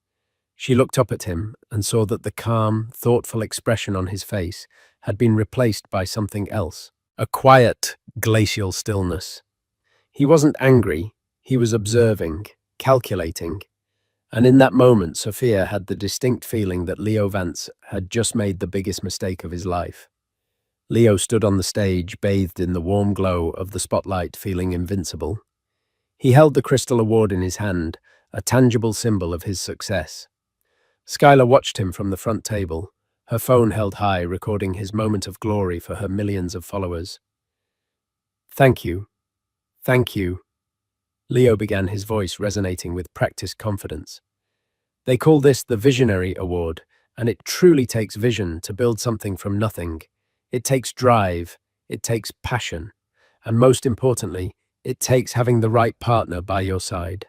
She looked up at him and saw that the calm, thoughtful expression on his face had been replaced by something else, a quiet, glacial stillness. He wasn't angry, he was observing, calculating, and in that moment Sophia had the distinct feeling that Leo Vance had just made the biggest mistake of his life. Leo stood on the stage, bathed in the warm glow of the spotlight, feeling invincible. He held the crystal award in his hand, a tangible symbol of his success. Skylar watched him from the front table, her phone held high, recording his moment of glory for her millions of followers. Thank you. Thank you. Leo began, his voice resonating with practiced confidence. They call this the Visionary Award, and it truly takes vision to build something from nothing. It takes drive, it takes passion, and most importantly, it takes having the right partner by your side.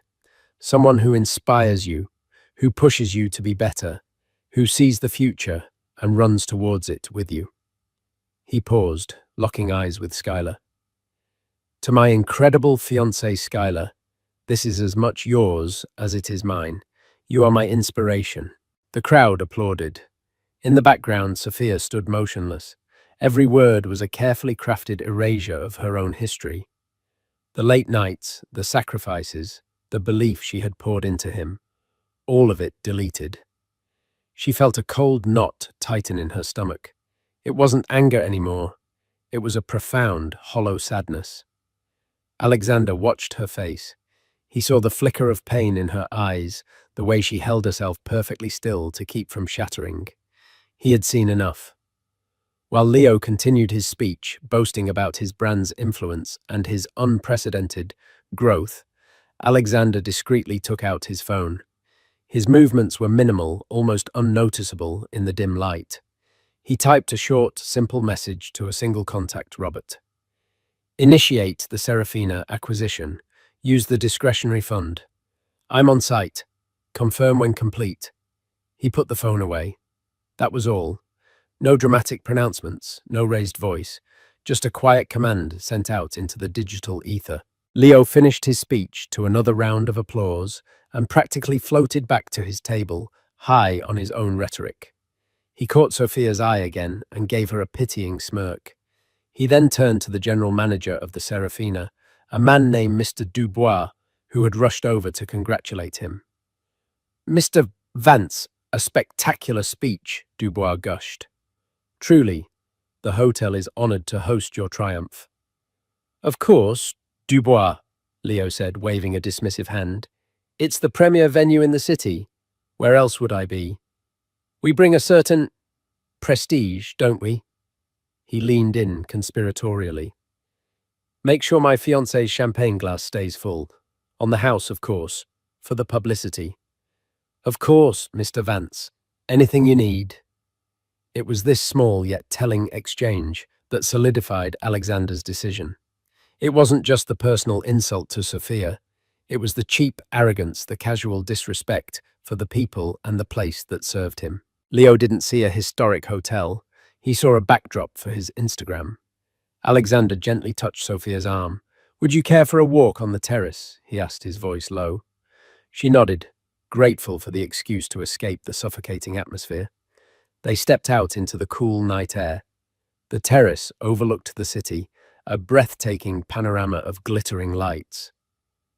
Someone who inspires you, who pushes you to be better, who sees the future and runs towards it with you. He paused, locking eyes with Skylar. To my incredible fiancée Skylar, this is as much yours as it is mine. You are my inspiration. The crowd applauded. In the background, Sophia stood motionless. Every word was a carefully crafted erasure of her own history. The late nights, the sacrifices, the belief she had poured into him, all of it deleted. She felt a cold knot tighten in her stomach. It wasn't anger anymore. It was a profound, hollow sadness. Alexander watched her face. He saw the flicker of pain in her eyes, the way she held herself perfectly still to keep from shattering. He had seen enough. While Leo continued his speech, boasting about his brand's influence and his unprecedented growth, Alexander discreetly took out his phone. His movements were minimal, almost unnoticeable in the dim light. He typed a short, simple message to a single contact, Robert. Initiate the Serafina acquisition. Use the discretionary fund. I'm on site. Confirm when complete. He put the phone away. That was all. No dramatic pronouncements, no raised voice, just a quiet command sent out into the digital ether. Leo finished his speech to another round of applause and practically floated back to his table, high on his own rhetoric. He caught Sophia's eye again and gave her a pitying smirk. He then turned to the general manager of the Serafina, a man named Mr. Dubois, who had rushed over to congratulate him. Mr. Vance, a spectacular speech, Dubois gushed. Truly, the hotel is honored to host your triumph. Of course, Dubois, Leo said, waving a dismissive hand. It's the premier venue in the city. Where else would I be? We bring a certain prestige, don't we? He leaned in conspiratorially. Make sure my fiancée's champagne glass stays full. On the house, of course. For the publicity. Of course, Mr. Vance. Anything you need. It was this small yet telling exchange that solidified Alexander's decision. It wasn't just the personal insult to Sophia. It was the cheap arrogance, the casual disrespect for the people and the place that served him. Leo didn't see a historic hotel. He saw a backdrop for his Instagram. Alexander gently touched Sophia's arm. Would you care for a walk on the terrace? He asked, his voice low. She nodded, grateful for the excuse to escape the suffocating atmosphere. They stepped out into the cool night air. The terrace overlooked the city, a breathtaking panorama of glittering lights.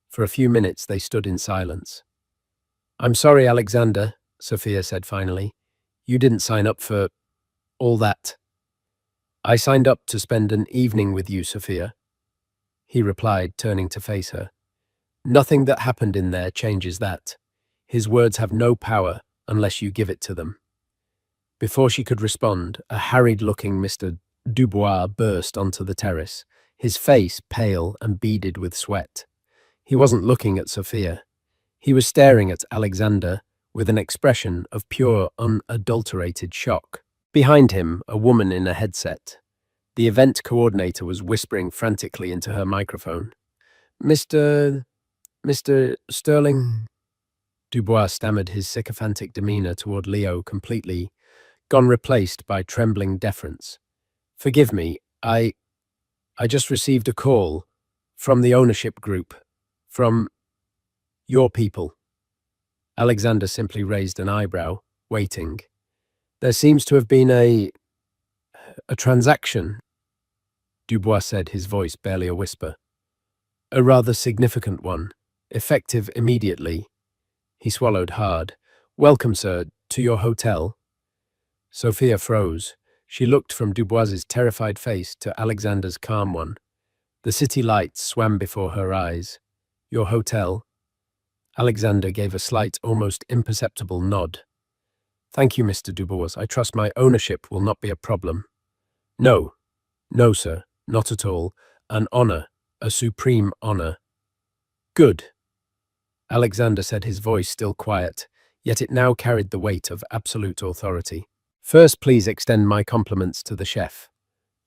For a few minutes they stood in silence. I'm sorry, Alexander, Sophia said finally. You didn't sign up for all that. I signed up to spend an evening with you, Sophia. He replied, turning to face her. Nothing that happened in there changes that. His words have no power unless you give it to them. Before she could respond, a harried-looking Mr. Dubois burst onto the terrace, his face pale and beaded with sweat. He wasn't looking at Sophia. He was staring at Alexander with an expression of pure, unadulterated shock. Behind him, a woman in a headset. The event coordinator was whispering frantically into her microphone. Mr. Sterling? Dubois stammered, his sycophantic demeanor toward Leo completely gone, replaced by trembling deference. Forgive me, I just received a call from the ownership group, from your people. Alexander simply raised an eyebrow, waiting. There seems to have been a transaction, Dubois said, his voice barely a whisper. A rather significant one, effective immediately. He swallowed hard. Welcome, sir, to your hotel. Sophia froze. She looked from Dubois's terrified face to Alexander's calm one. The city lights swam before her eyes. Your hotel? Alexander gave a slight, almost imperceptible nod. Thank you, Mr. Dubois. I trust my ownership will not be a problem. No, sir, not at all. An honor, a supreme honor. Good. Alexander said, his voice still quiet, yet it now carried the weight of absolute authority. First, please extend my compliments to the chef.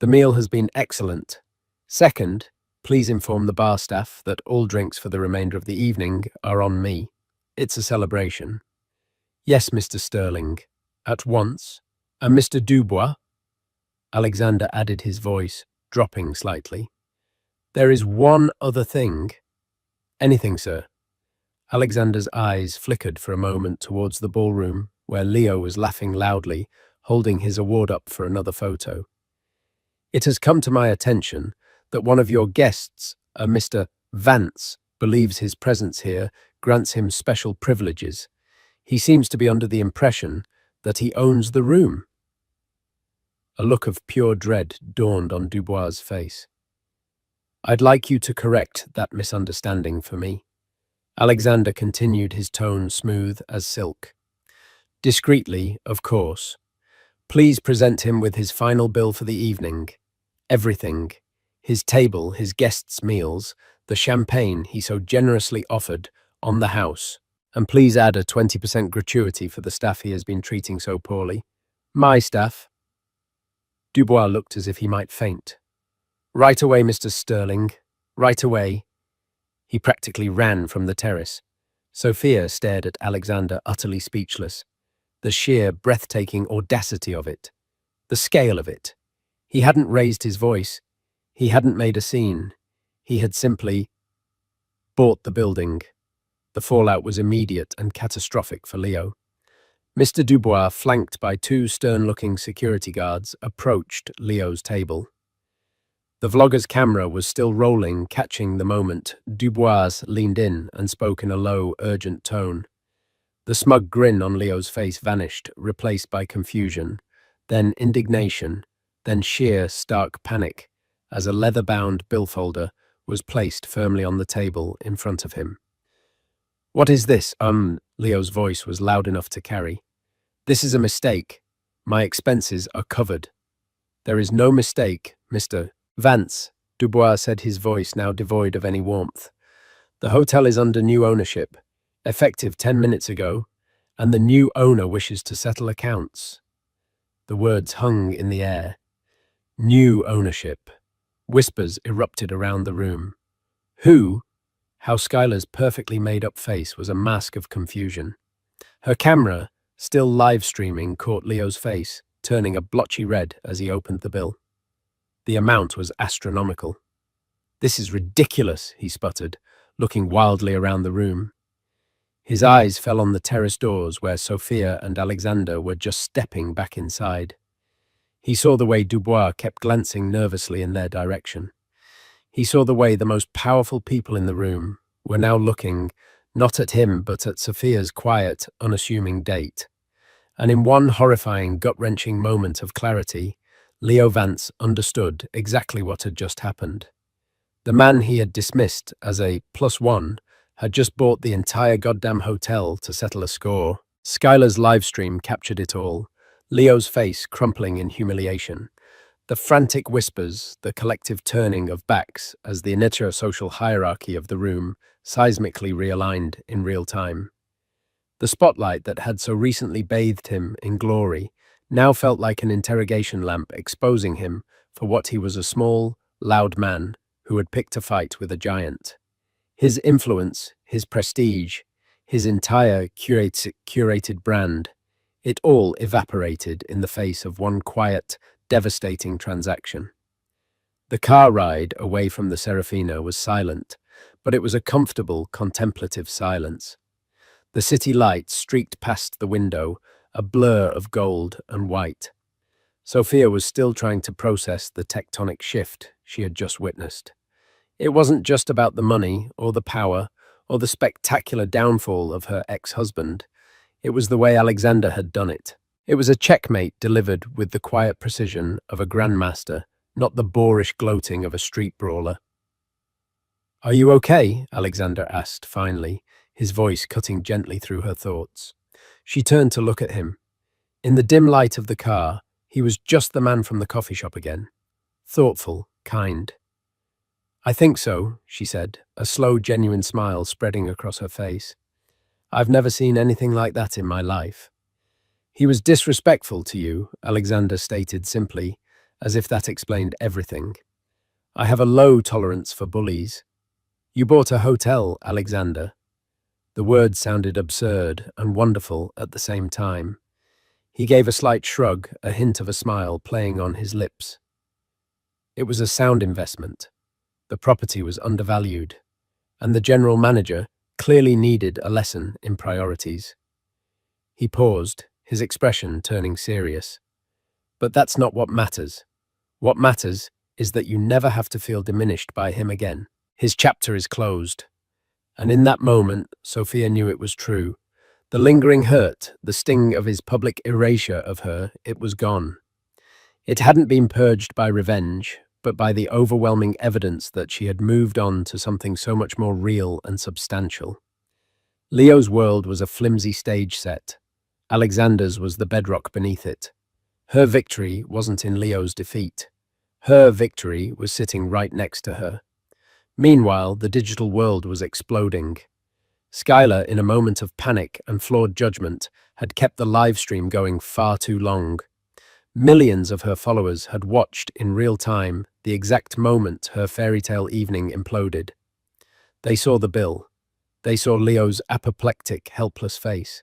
The meal has been excellent. Second, please inform the bar staff that all drinks for the remainder of the evening are on me. It's a celebration. Yes, Mr. Sterling. At once. And Mr. Dubois? Alexander added, his voice dropping slightly. There is one other thing. Anything, sir. Alexander's eyes flickered for a moment towards the ballroom, where Leo was laughing loudly, holding his award up for another photo. It has come to my attention that one of your guests, a Mr. Vance, believes his presence here grants him special privileges. He seems to be under the impression that he owns the room. A look of pure dread dawned on Dubois' face. I'd like you to correct that misunderstanding for me. Alexander continued, his tone smooth as silk. Discreetly, of course. Please present him with his final bill for the evening. Everything. His table, his guests' meals, the champagne he so generously offered on the house. And please add a 20% gratuity for the staff he has been treating so poorly. My staff? Dubois looked as if he might faint. Right away, Mr. Sterling. Right away. He practically ran from the terrace. Sophia stared at Alexander, utterly speechless. The sheer, breathtaking audacity of it. The scale of it. He hadn't raised his voice. He hadn't made a scene. He had simply bought the building. The fallout was immediate and catastrophic for Leo. Mr. Dubois, flanked by two stern-looking security guards, approached Leo's table. The vlogger's camera was still rolling, catching the moment. Dubois leaned in and spoke in a low, urgent tone. The smug grin on Leo's face vanished, replaced by confusion, then indignation, then sheer, stark panic, as a leather-bound billfolder was placed firmly on the table in front of him. "What is this?" Leo's voice was loud enough to carry. "This is a mistake. My expenses are covered." "There is no mistake, Mr. Vance," Dubois said, his voice now devoid of any warmth. "The hotel is under new ownership, effective 10 minutes ago, and the new owner wishes to settle accounts." The words hung in the air. New ownership. Whispers erupted around the room. Who? How Skylar's perfectly made-up face was a mask of confusion. Her camera, still live-streaming, caught Leo's face, turning a blotchy red as he opened the bill. The amount was astronomical. "This is ridiculous," he sputtered, looking wildly around the room. His eyes fell on the terrace doors where Sophia and Alexander were just stepping back inside. He saw the way Dubois kept glancing nervously in their direction. He saw the way the most powerful people in the room were now looking not at him but at Sophia's quiet, unassuming date. And in one horrifying, gut-wrenching moment of clarity, Leo Vance understood exactly what had just happened. The man he had dismissed as a +1 had just bought the entire goddamn hotel to settle a score. Skylar's livestream captured it all, Leo's face crumpling in humiliation. The frantic whispers, the collective turning of backs as the initial social hierarchy of the room seismically realigned in real time. The spotlight that had so recently bathed him in glory now felt like an interrogation lamp exposing him for what he was: a small, loud man who had picked a fight with a giant. His influence, his prestige, his entire curated brand, it all evaporated in the face of one quiet, devastating transaction. The car ride away from the Serafina was silent, but it was a comfortable, contemplative silence. The city lights streaked past the window, a blur of gold and white. Sophia was still trying to process the tectonic shift she had just witnessed. It wasn't just about the money or the power or the spectacular downfall of her ex-husband. It was the way Alexander had done it. It was a checkmate delivered with the quiet precision of a grandmaster, not the boorish gloating of a street brawler. "Are you okay?" Alexander asked finally, his voice cutting gently through her thoughts. She turned to look at him. In the dim light of the car, he was just the man from the coffee shop again. Thoughtful, kind. "I think so," she said, a slow, genuine smile spreading across her face. "I've never seen anything like that in my life." "He was disrespectful to you," Alexander stated simply, as if that explained everything. "I have a low tolerance for bullies." "You bought a hotel, Alexander." The words sounded absurd and wonderful at the same time. He gave a slight shrug, a hint of a smile playing on his lips. "It was a sound investment. The property was undervalued, and the general manager clearly needed a lesson in priorities." He paused, his expression turning serious. "But that's not what matters. What matters is that you never have to feel diminished by him again. His chapter is closed." And in that moment, Sophia knew it was true. The lingering hurt, the sting of his public erasure of her, it was gone. It hadn't been purged by revenge, but by the overwhelming evidence that she had moved on to something so much more real and substantial. Leo's world was a flimsy stage set. Alexander's was the bedrock beneath it. Her victory wasn't in Leo's defeat. Her victory was sitting right next to her. Meanwhile, the digital world was exploding. Skylar, in a moment of panic and flawed judgment, had kept the live stream going far too long. Millions of her followers had watched in real time the exact moment her fairy tale evening imploded. They saw the bill. They saw Leo's apoplectic, helpless face.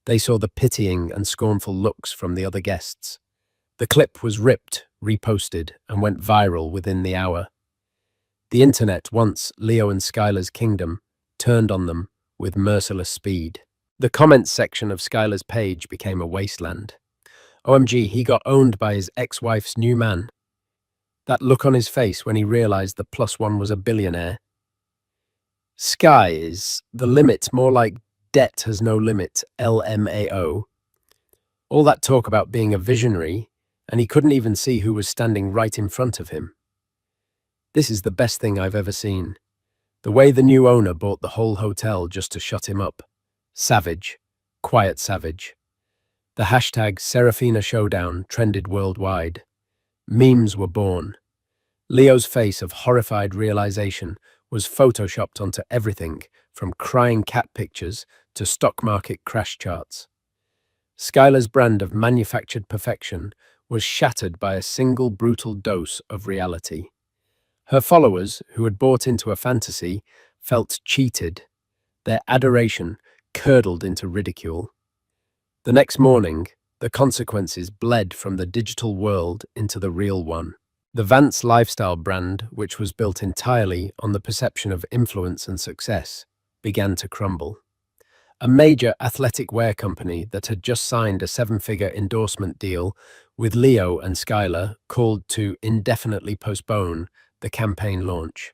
They saw the pitying and scornful looks from the other guests. The clip was ripped, reposted, and went viral within the hour. The internet, once Leo and Skylar's kingdom, turned on them with merciless speed. The comments section of Skylar's page became a wasteland. OMG, he got owned by his ex-wife's new man. That look on his face when he realized the +1 was a billionaire. Sky is the limit, more like debt has no limit, LMAO. All that talk about being a visionary, and he couldn't even see who was standing right in front of him. This is the best thing I've ever seen. The way the new owner bought the whole hotel just to shut him up. Savage. Quiet savage. The hashtag Serafina Showdown trended worldwide. Memes were born. Leo's face of horrified realization was photoshopped onto everything from crying cat pictures to stock market crash charts. Skylar's brand of manufactured perfection was shattered by a single brutal dose of reality. Her followers, who had bought into a fantasy, felt cheated. Their adoration curdled into ridicule. The next morning, the consequences bled from the digital world into the real one. The Vance lifestyle brand, which was built entirely on the perception of influence and success, began to crumble. A major athletic wear company that had just signed a seven-figure endorsement deal with Leo and Skylar called to indefinitely postpone the campaign launch.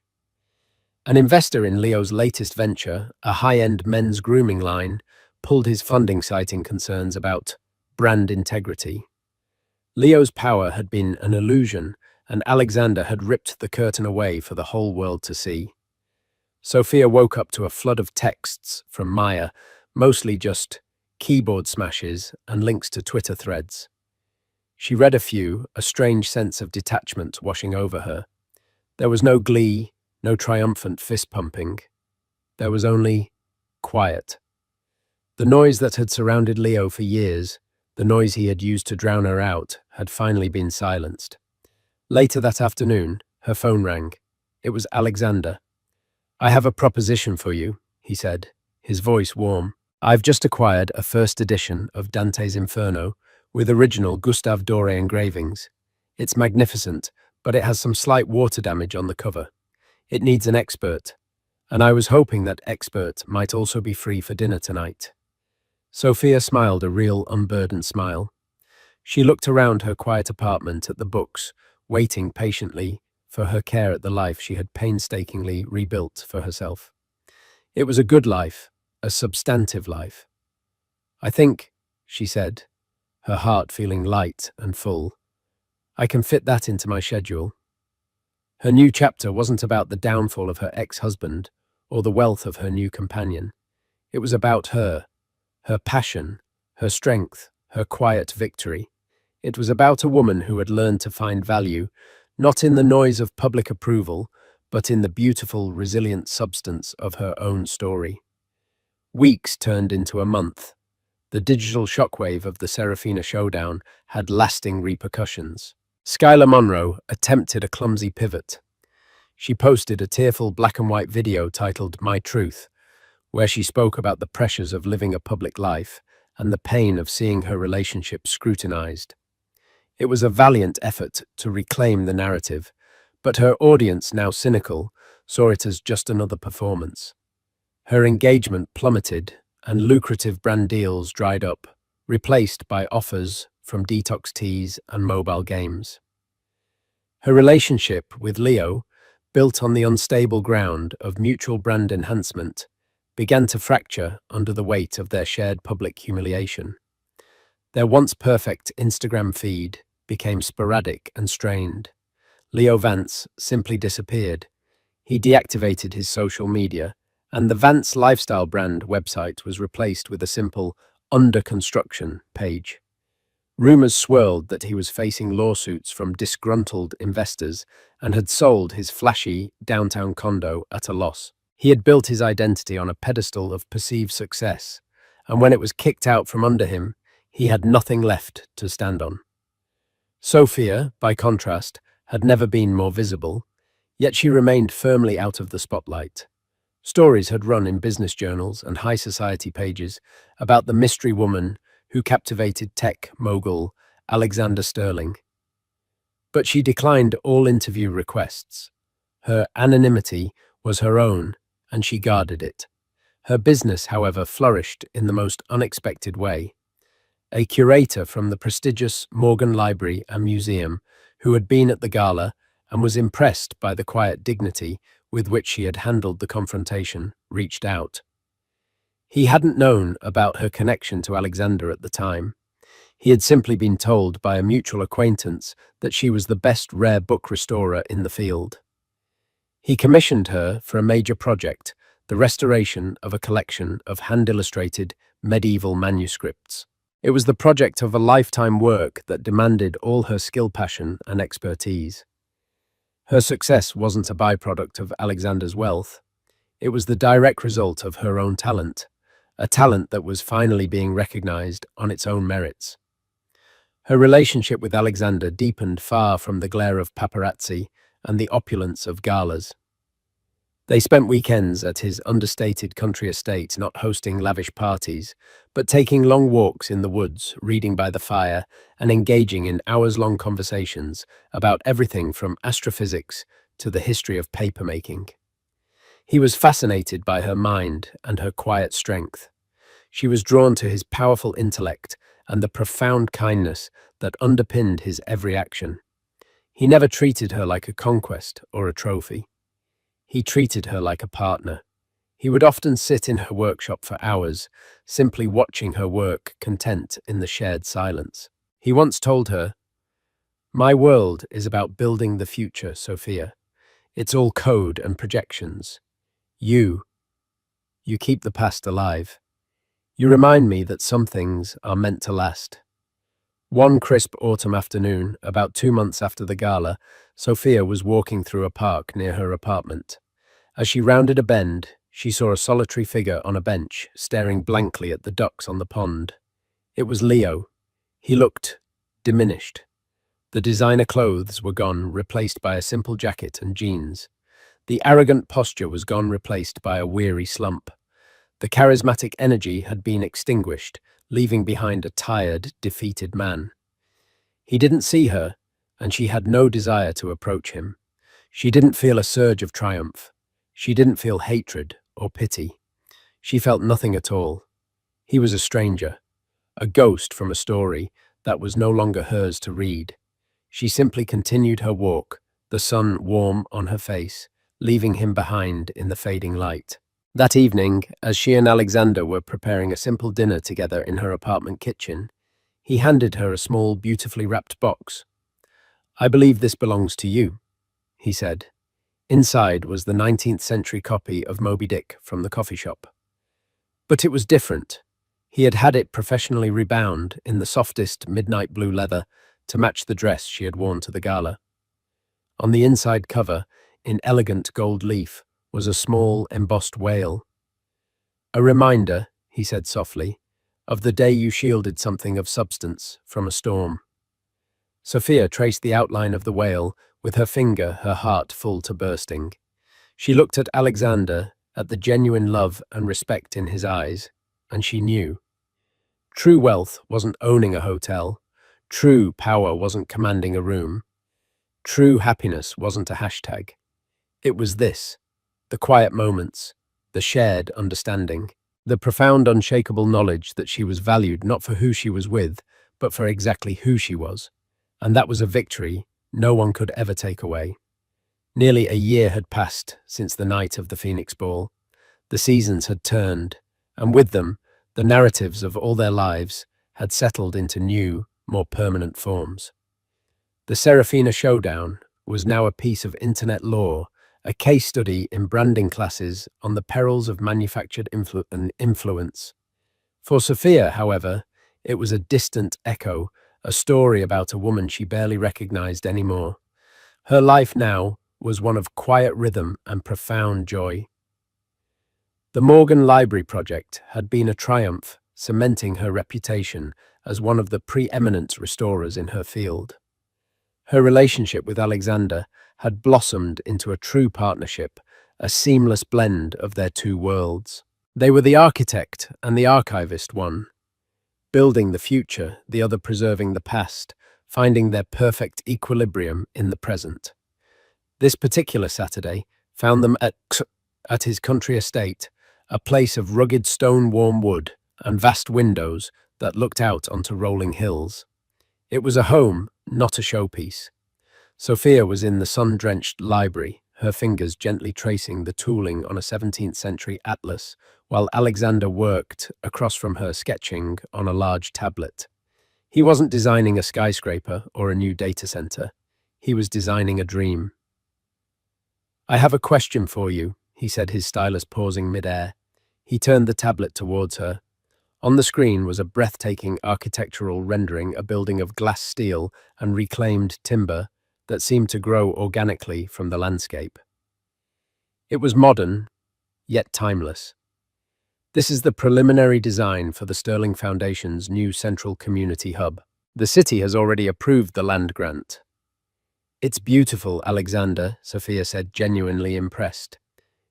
An investor in Leo's latest venture, a high-end men's grooming line, pulled his funding citing concerns about brand integrity. Leo's power had been an illusion, and Alexander had ripped the curtain away for the whole world to see. Sophia woke up to a flood of texts from Maya, mostly just keyboard smashes and links to Twitter threads. She read a few, a strange sense of detachment washing over her. There was no glee, no triumphant fist-pumping. There was only quiet. The noise that had surrounded Leo for years, the noise he had used to drown her out, had finally been silenced. Later that afternoon, her phone rang. It was Alexander. "I have a proposition for you," he said, his voice warm. "I've just acquired a first edition of Dante's Inferno with original Gustave Doré engravings. It's magnificent, but it has some slight water damage on the cover. It needs an expert, and I was hoping that expert might also be free for dinner tonight." Sophia smiled a real unburdened smile. She looked around her quiet apartment at the books, waiting patiently for her care at the life she had painstakingly rebuilt for herself. It was a good life, a substantive life. "I think," she said, her heart feeling light and full, "I can fit that into my schedule." Her new chapter wasn't about the downfall of her ex-husband or the wealth of her new companion. It was about her passion, her strength, her quiet victory. It was about a woman who had learned to find value, not in the noise of public approval, but in the beautiful, resilient substance of her own story. Weeks turned into a month. The digital shockwave of the Serafina Showdown had lasting repercussions. Skylar Monroe attempted a clumsy pivot. She posted a tearful black and white video titled "My Truth," where she spoke about the pressures of living a public life and the pain of seeing her relationship scrutinized. It was a valiant effort to reclaim the narrative, but her audience, now cynical, saw it as just another performance. Her engagement plummeted, and lucrative brand deals dried up, replaced by offers from detox teas and mobile games. Her relationship with Leo, built on the unstable ground of mutual brand enhancement, began to fracture under the weight of their shared public humiliation. Their once perfect Instagram feed became sporadic and strained. Leo Vance simply disappeared. He deactivated his social media, and the Vance lifestyle brand website was replaced with a simple "under construction" page. Rumors swirled that he was facing lawsuits from disgruntled investors and had sold his flashy downtown condo at a loss. He had built his identity on a pedestal of perceived success, and when it was kicked out from under him, he had nothing left to stand on. Sophia, by contrast, had never been more visible, yet she remained firmly out of the spotlight. Stories had run in business journals and high society pages about the mystery woman who captivated tech mogul Alexander Sterling. But she declined all interview requests. Her anonymity was her own, and she guarded it. Her business, however, flourished in the most unexpected way. A curator from the prestigious Morgan Library and Museum, who had been at the gala and was impressed by the quiet dignity with which she had handled the confrontation, reached out. He hadn't known about her connection to Alexander at the time. He had simply been told by a mutual acquaintance that she was the best rare book restorer in the field. He commissioned her for a major project, the restoration of a collection of hand-illustrated medieval manuscripts. It was the project of a lifetime work that demanded all her skill, passion, and expertise. Her success wasn't a byproduct of Alexander's wealth. It was the direct result of her own talent, a talent that was finally being recognized on its own merits. Her relationship with Alexander deepened far from the glare of paparazzi and the opulence of galas. They spent weekends at his understated country estate, not hosting lavish parties, but taking long walks in the woods, reading by the fire, and engaging in hours-long conversations about everything from astrophysics to the history of papermaking. He was fascinated by her mind and her quiet strength. She was drawn to his powerful intellect and the profound kindness that underpinned his every action. He never treated her like a conquest or a trophy. He treated her like a partner. He would often sit in her workshop for hours, simply watching her work, content in the shared silence. He once told her, "My world is about building the future, Sophia. It's all code and projections. You keep the past alive. You remind me that some things are meant to last." One crisp autumn afternoon, about 2 months after the gala, Sophia was walking through a park near her apartment. As she rounded a bend, she saw a solitary figure on a bench, staring blankly at the ducks on the pond. It was Leo. He looked diminished. The designer clothes were gone, replaced by a simple jacket and jeans. The arrogant posture was gone, replaced by a weary slump. The charismatic energy had been extinguished, leaving behind a tired, defeated man. He didn't see her, and she had no desire to approach him. She didn't feel a surge of triumph. She didn't feel hatred or pity. She felt nothing at all. He was a stranger, a ghost from a story that was no longer hers to read. She simply continued her walk, the sun warm on her face, leaving him behind in the fading light. That evening, as she and Alexander were preparing a simple dinner together in her apartment kitchen, he handed her a small, beautifully wrapped box. "I believe this belongs to you," he said. Inside was the 19th century copy of Moby Dick from the coffee shop. But it was different. He had had it professionally rebound in the softest midnight blue leather to match the dress she had worn to the gala. On the inside cover, in elegant gold leaf, was a small, embossed whale. "A reminder," he said softly, "of the day you shielded something of substance from a storm." Sophia traced the outline of the whale with her finger, her heart full to bursting. She looked at Alexander, at the genuine love and respect in his eyes, and she knew. True wealth wasn't owning a hotel. True power wasn't commanding a room. True happiness wasn't a hashtag. It was this: the quiet moments, the shared understanding, the profound, unshakable knowledge that she was valued not for who she was with, but for exactly who she was. And that was a victory no one could ever take away. Nearly a year had passed since the night of the Phoenix Ball. The seasons had turned, and with them, the narratives of all their lives had settled into new, more permanent forms. The Serafina Showdown was now a piece of internet lore, a case study in branding classes on the perils of manufactured influence. For Sophia, however, it was a distant echo, a story about a woman she barely recognized anymore. Her life now was one of quiet rhythm and profound joy. The Morgan Library project had been a triumph, cementing her reputation as one of the preeminent restorers in her field. Her relationship with Alexander had blossomed into a true partnership, a seamless blend of their two worlds. They were the architect and the archivist, one building the future, the other preserving the past, finding their perfect equilibrium in the present. This particular Saturday found them at his country estate, a place of rugged stone-warm wood and vast windows that looked out onto rolling hills. It was a home, not a showpiece. Sophia was in the sun-drenched library, her fingers gently tracing the tooling on a 17th century atlas, while Alexander worked across from her, sketching on a large tablet. He wasn't designing a skyscraper or a new data center. He was designing a dream. "I have a question for you," he said, his stylus pausing mid-air. He turned the tablet towards her. On the screen was a breathtaking architectural rendering, a building of glass steel and reclaimed timber that seemed to grow organically from the landscape. It was modern, yet timeless. "This is the preliminary design for the Sterling Foundation's new central community hub. The city has already approved the land grant." "It's beautiful, Alexander," Sophia said, genuinely impressed.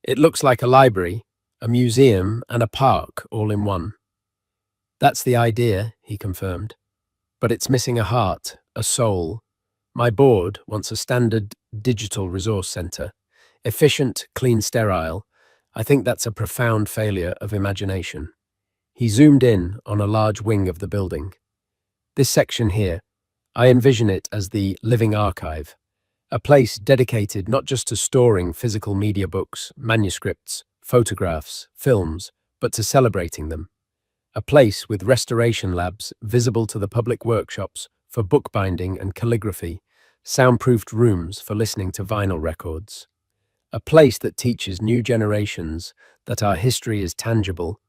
"It looks like a library, a museum, and a park all in one." "That's the idea," he confirmed. "But it's missing a heart, a soul. My board wants a standard digital resource center. Efficient, clean, sterile. I think that's a profound failure of imagination." He zoomed in on a large wing of the building. "This section here, I envision it as the living archive, a place dedicated not just to storing physical media books, manuscripts, photographs, films, but to celebrating them. A place with restoration labs visible to the public, workshops for bookbinding and calligraphy, soundproofed rooms for listening to vinyl records. A place that teaches new generations that our history is tangible,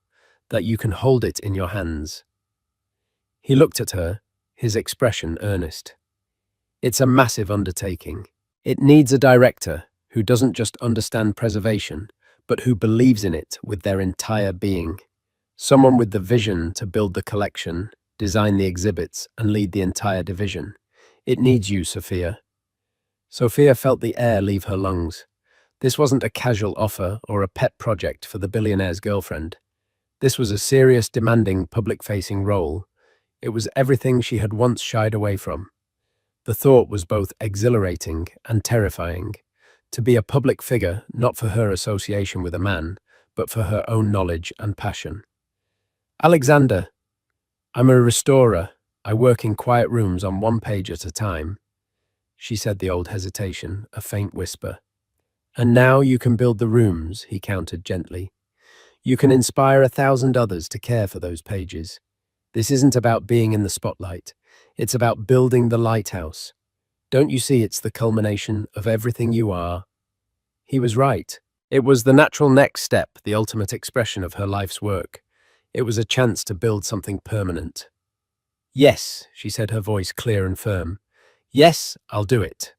that you can hold it in your hands." He looked at her, his expression earnest. "It's a massive undertaking. It needs a director who doesn't just understand preservation, but who believes in it with their entire being. Someone with the vision to build the collection, design the exhibits, and lead the entire division. It needs you, Sophia." Sophia felt the air leave her lungs. This wasn't a casual offer or a pet project for the billionaire's girlfriend. This was a serious, demanding, public-facing role. It was everything she had once shied away from. The thought was both exhilarating and terrifying. To be a public figure, not for her association with a man, but for her own knowledge and passion. "Alexander, I'm a restorer. I work in quiet rooms on one page at a time." She said, the old hesitation, a faint whisper. "And now you can build the rooms," he countered gently. "You can inspire 1,000 others to care for those pages. This isn't about being in the spotlight. It's about building the lighthouse. Don't you see it's the culmination of everything you are?" He was right. It was the natural next step, the ultimate expression of her life's work. It was a chance to build something permanent. "Yes," she said, her voice clear and firm. "Yes, I'll do it."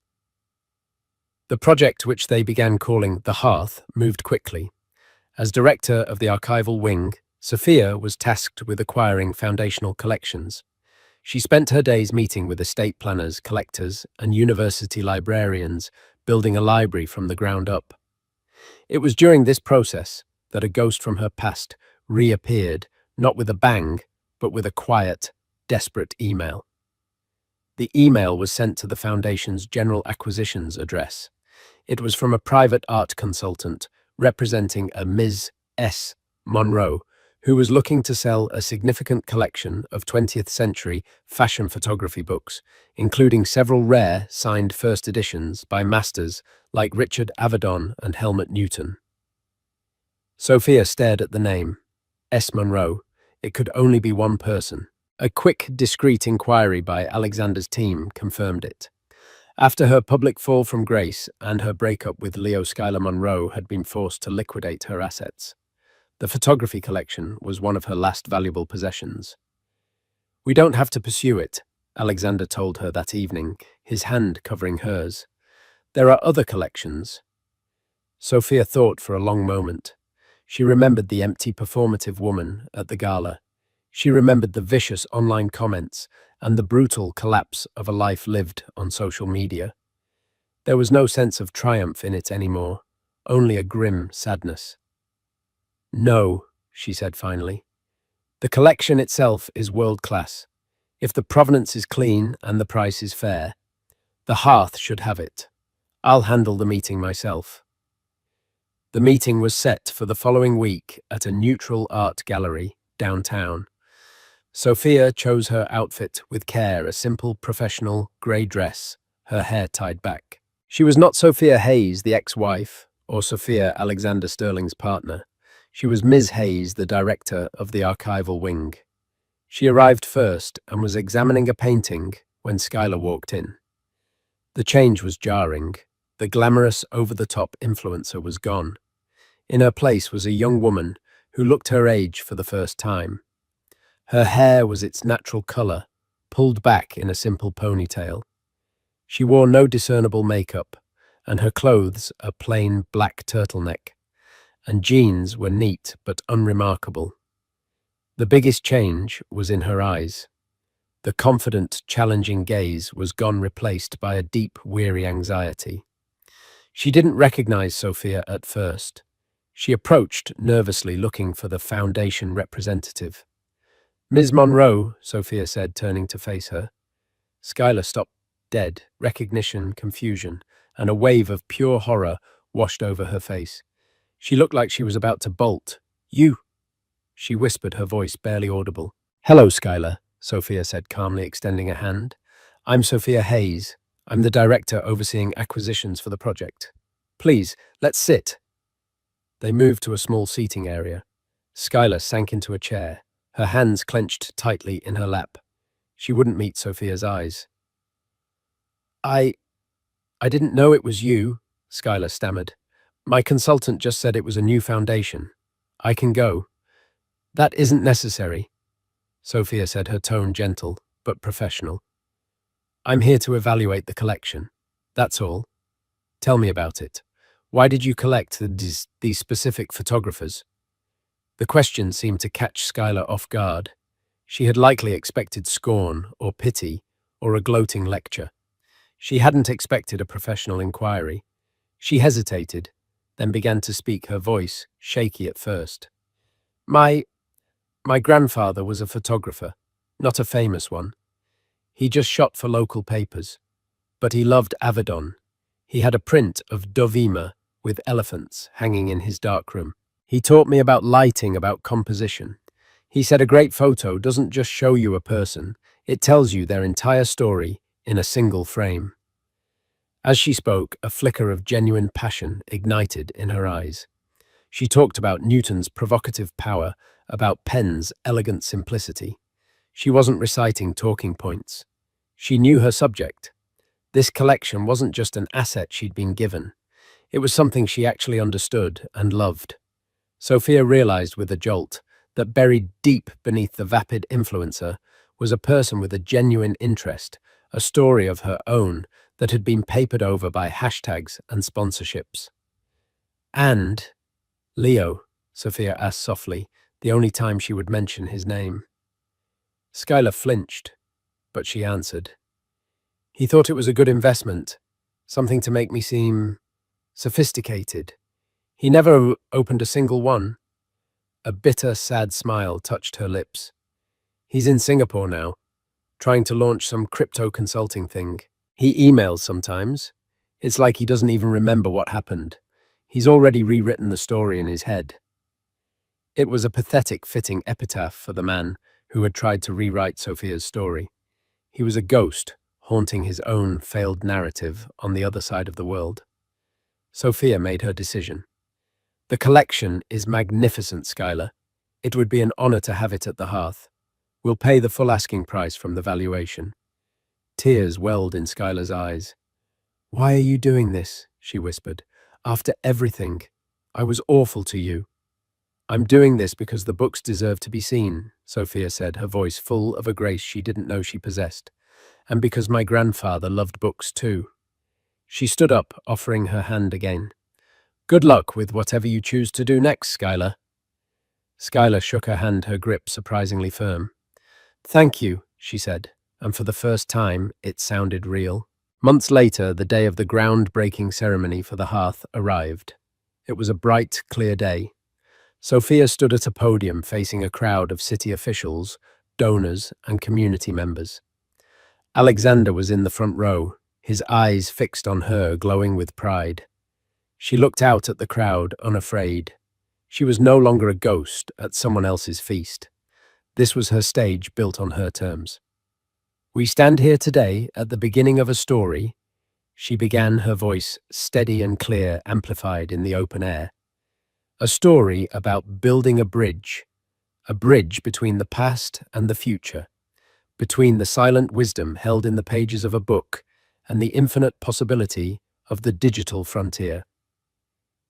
The project, which they began calling The Hearth, moved quickly. As director of the archival wing, Sophia was tasked with acquiring foundational collections. She spent her days meeting with estate planners, collectors, and university librarians, building a library from the ground up. It was during this process that a ghost from her past reappeared, not with a bang, but with a quiet, desperate email. The email was sent to the Foundation's General Acquisitions address. It was from a private art consultant representing a Ms. S. Monroe, who was looking to sell a significant collection of 20th century fashion photography books, including several rare signed first editions by masters like Richard Avedon and Helmut Newton. Sophia stared at the name. S. Monroe. It could only be one person. A quick, discreet inquiry by Alexander's team confirmed it. After her public fall from grace and her breakup with Leo Schuyler Monroe had been forced to liquidate her assets, the photography collection was one of her last valuable possessions. "We don't have to pursue it," Alexander told her that evening, his hand covering hers. "There are other collections." Sophia thought for a long moment. She remembered the empty, performative woman at the gala. She remembered the vicious online comments and the brutal collapse of a life lived on social media. There was no sense of triumph in it anymore, only a grim sadness. "No," she said finally. "The collection itself is world-class. If the provenance is clean and the price is fair, the Hearth should have it. I'll handle the meeting myself." The meeting was set for the following week at a neutral art gallery downtown. Sophia chose her outfit with care, a simple, professional, grey dress, her hair tied back. She was not Sophia Hayes, the ex-wife, or Sophia Alexander Sterling's partner. She was Ms. Hayes, the director of the archival wing. She arrived first and was examining a painting when Schuyler walked in. The change was jarring. The glamorous, over-the-top influencer was gone. In her place was a young woman who looked her age for the first time. Her hair was its natural color, pulled back in a simple ponytail. She wore no discernible makeup, and her clothes a plain black turtleneck, and jeans were neat but unremarkable. The biggest change was in her eyes. The confident, challenging gaze was gone, replaced by a deep, weary anxiety. She didn't recognize Sophia at first. She approached nervously, looking for the Foundation representative. "Ms. Monroe," Sophia said, turning to face her. Skylar stopped dead, recognition, confusion, and a wave of pure horror washed over her face. She looked like she was about to bolt. "You," she whispered, her voice barely audible. "Hello, Skylar," Sophia said calmly, extending a hand. "I'm Sophia Hayes. I'm the director overseeing acquisitions for the project. Please, let's sit." They moved to a small seating area. Skylar sank into a chair, her hands clenched tightly in her lap. She wouldn't meet Sophia's eyes. I didn't know it was you," Skylar stammered. "My consultant just said it was a new foundation. I can go." "That isn't necessary," Sophia said, her tone gentle but professional. "I'm here to evaluate the collection. That's all. Tell me about it. Why did you collect these specific photographers?" The question seemed to catch Skylar off guard. She had likely expected scorn or pity or a gloating lecture. She hadn't expected a professional inquiry. She hesitated, then began to speak, her voice shaky at first. My grandfather was a photographer, not a famous one. He just shot for local papers. But he loved Avedon. He had a print of Dovima with elephants hanging in his darkroom. He taught me about lighting, about composition. He said a great photo doesn't just show you a person, it tells you their entire story in a single frame. As she spoke, a flicker of genuine passion ignited in her eyes. She talked about Newton's provocative power, about Penn's elegant simplicity. She wasn't reciting talking points. She knew her subject. This collection wasn't just an asset she'd been given. It was something she actually understood and loved. Sophia realized with a jolt that buried deep beneath the vapid influencer was a person with a genuine interest, a story of her own that had been papered over by hashtags and sponsorships. "And Leo?" Sophia asked softly, the only time she would mention his name. Skylar flinched, but she answered. "He thought it was a good investment, something to make me seem sophisticated. He never opened a single one." A bitter, sad smile touched her lips. "He's in Singapore now, trying to launch some crypto consulting thing. He emails sometimes. It's like he doesn't even remember what happened. He's already rewritten the story in his head." It was a pathetic, fitting epitaph for the man who had tried to rewrite Sophia's story. He was a ghost, haunting his own failed narrative on the other side of the world. Sophia made her decision. "The collection is magnificent, Skylar. It would be an honor to have it at the hearth. We'll pay the full asking price from the valuation." Tears welled in Skylar's eyes. "Why are you doing this?" she whispered. "After everything, I was awful to you." "I'm doing this because the books deserve to be seen," Sophia said, her voice full of a grace she didn't know she possessed. "And because my grandfather loved books too." She stood up, offering her hand again. "Good luck with whatever you choose to do next, Skylar." Skylar shook her hand, her grip surprisingly firm. "Thank you," she said, and for the first time, it sounded real. Months later, the day of the groundbreaking ceremony for the hearth arrived. It was a bright, clear day. Sophia stood at a podium facing a crowd of city officials, donors, and community members. Alexander was in the front row, his eyes fixed on her, glowing with pride. She looked out at the crowd, unafraid. She was no longer a ghost at someone else's feast. This was her stage, built on her terms. "We stand here today at the beginning of a story," she began, her voice steady and clear, amplified in the open air. "A story about building a bridge between the past and the future, between the silent wisdom held in the pages of a book and the infinite possibility of the digital frontier.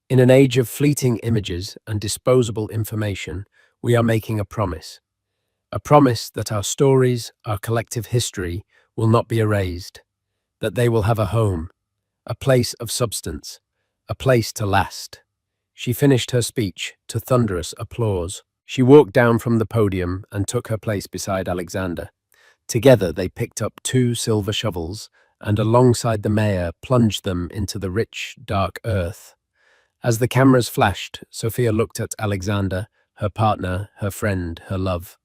In an age of fleeting images and disposable information, we are making a promise that our stories, our collective history, will not be erased, that they will have a home, a place of substance, a place to last. She finished her speech to thunderous applause. She walked down from the podium and took her place beside Alexander. Together they picked up two silver shovels and alongside the mayor plunged them into the rich, dark earth. As the cameras flashed, Sophia looked at Alexander, her partner, her friend, her love.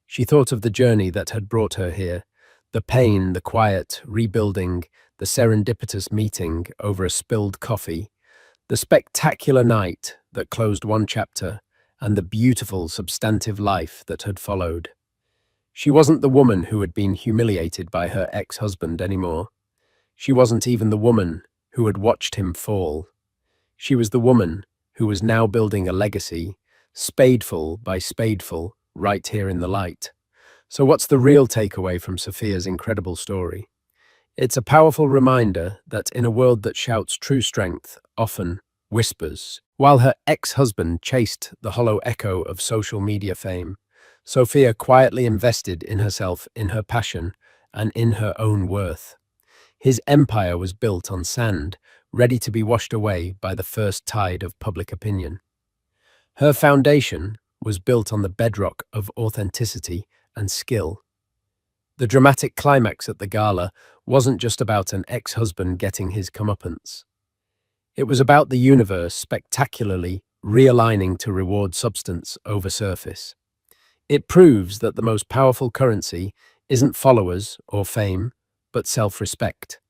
She thought of the journey that had brought her here, the pain, the quiet, rebuilding, the serendipitous meeting over a spilled coffee, the spectacular night that closed one chapter, and the beautiful, substantive life that had followed. She wasn't the woman who had been humiliated by her ex-husband anymore. She wasn't even the woman who had watched him fall. She was the woman who was now building a legacy, spadeful by spadeful, right here in the light. So what's the real takeaway from Sophia's incredible story? It's a powerful reminder that in a world that shouts true strength, often whispers. While her ex-husband chased the hollow echo of social media fame, Sophia quietly invested in herself, in her passion, and in her own worth. His empire was built on sand, ready to be washed away by the first tide of public opinion. Her foundation was built on the bedrock of authenticity and skill. The dramatic climax at the gala wasn't just about an ex-husband getting his comeuppance. It was about the universe spectacularly realigning to reward substance over surface. It proves that the most powerful currency isn't followers or fame, but self-respect.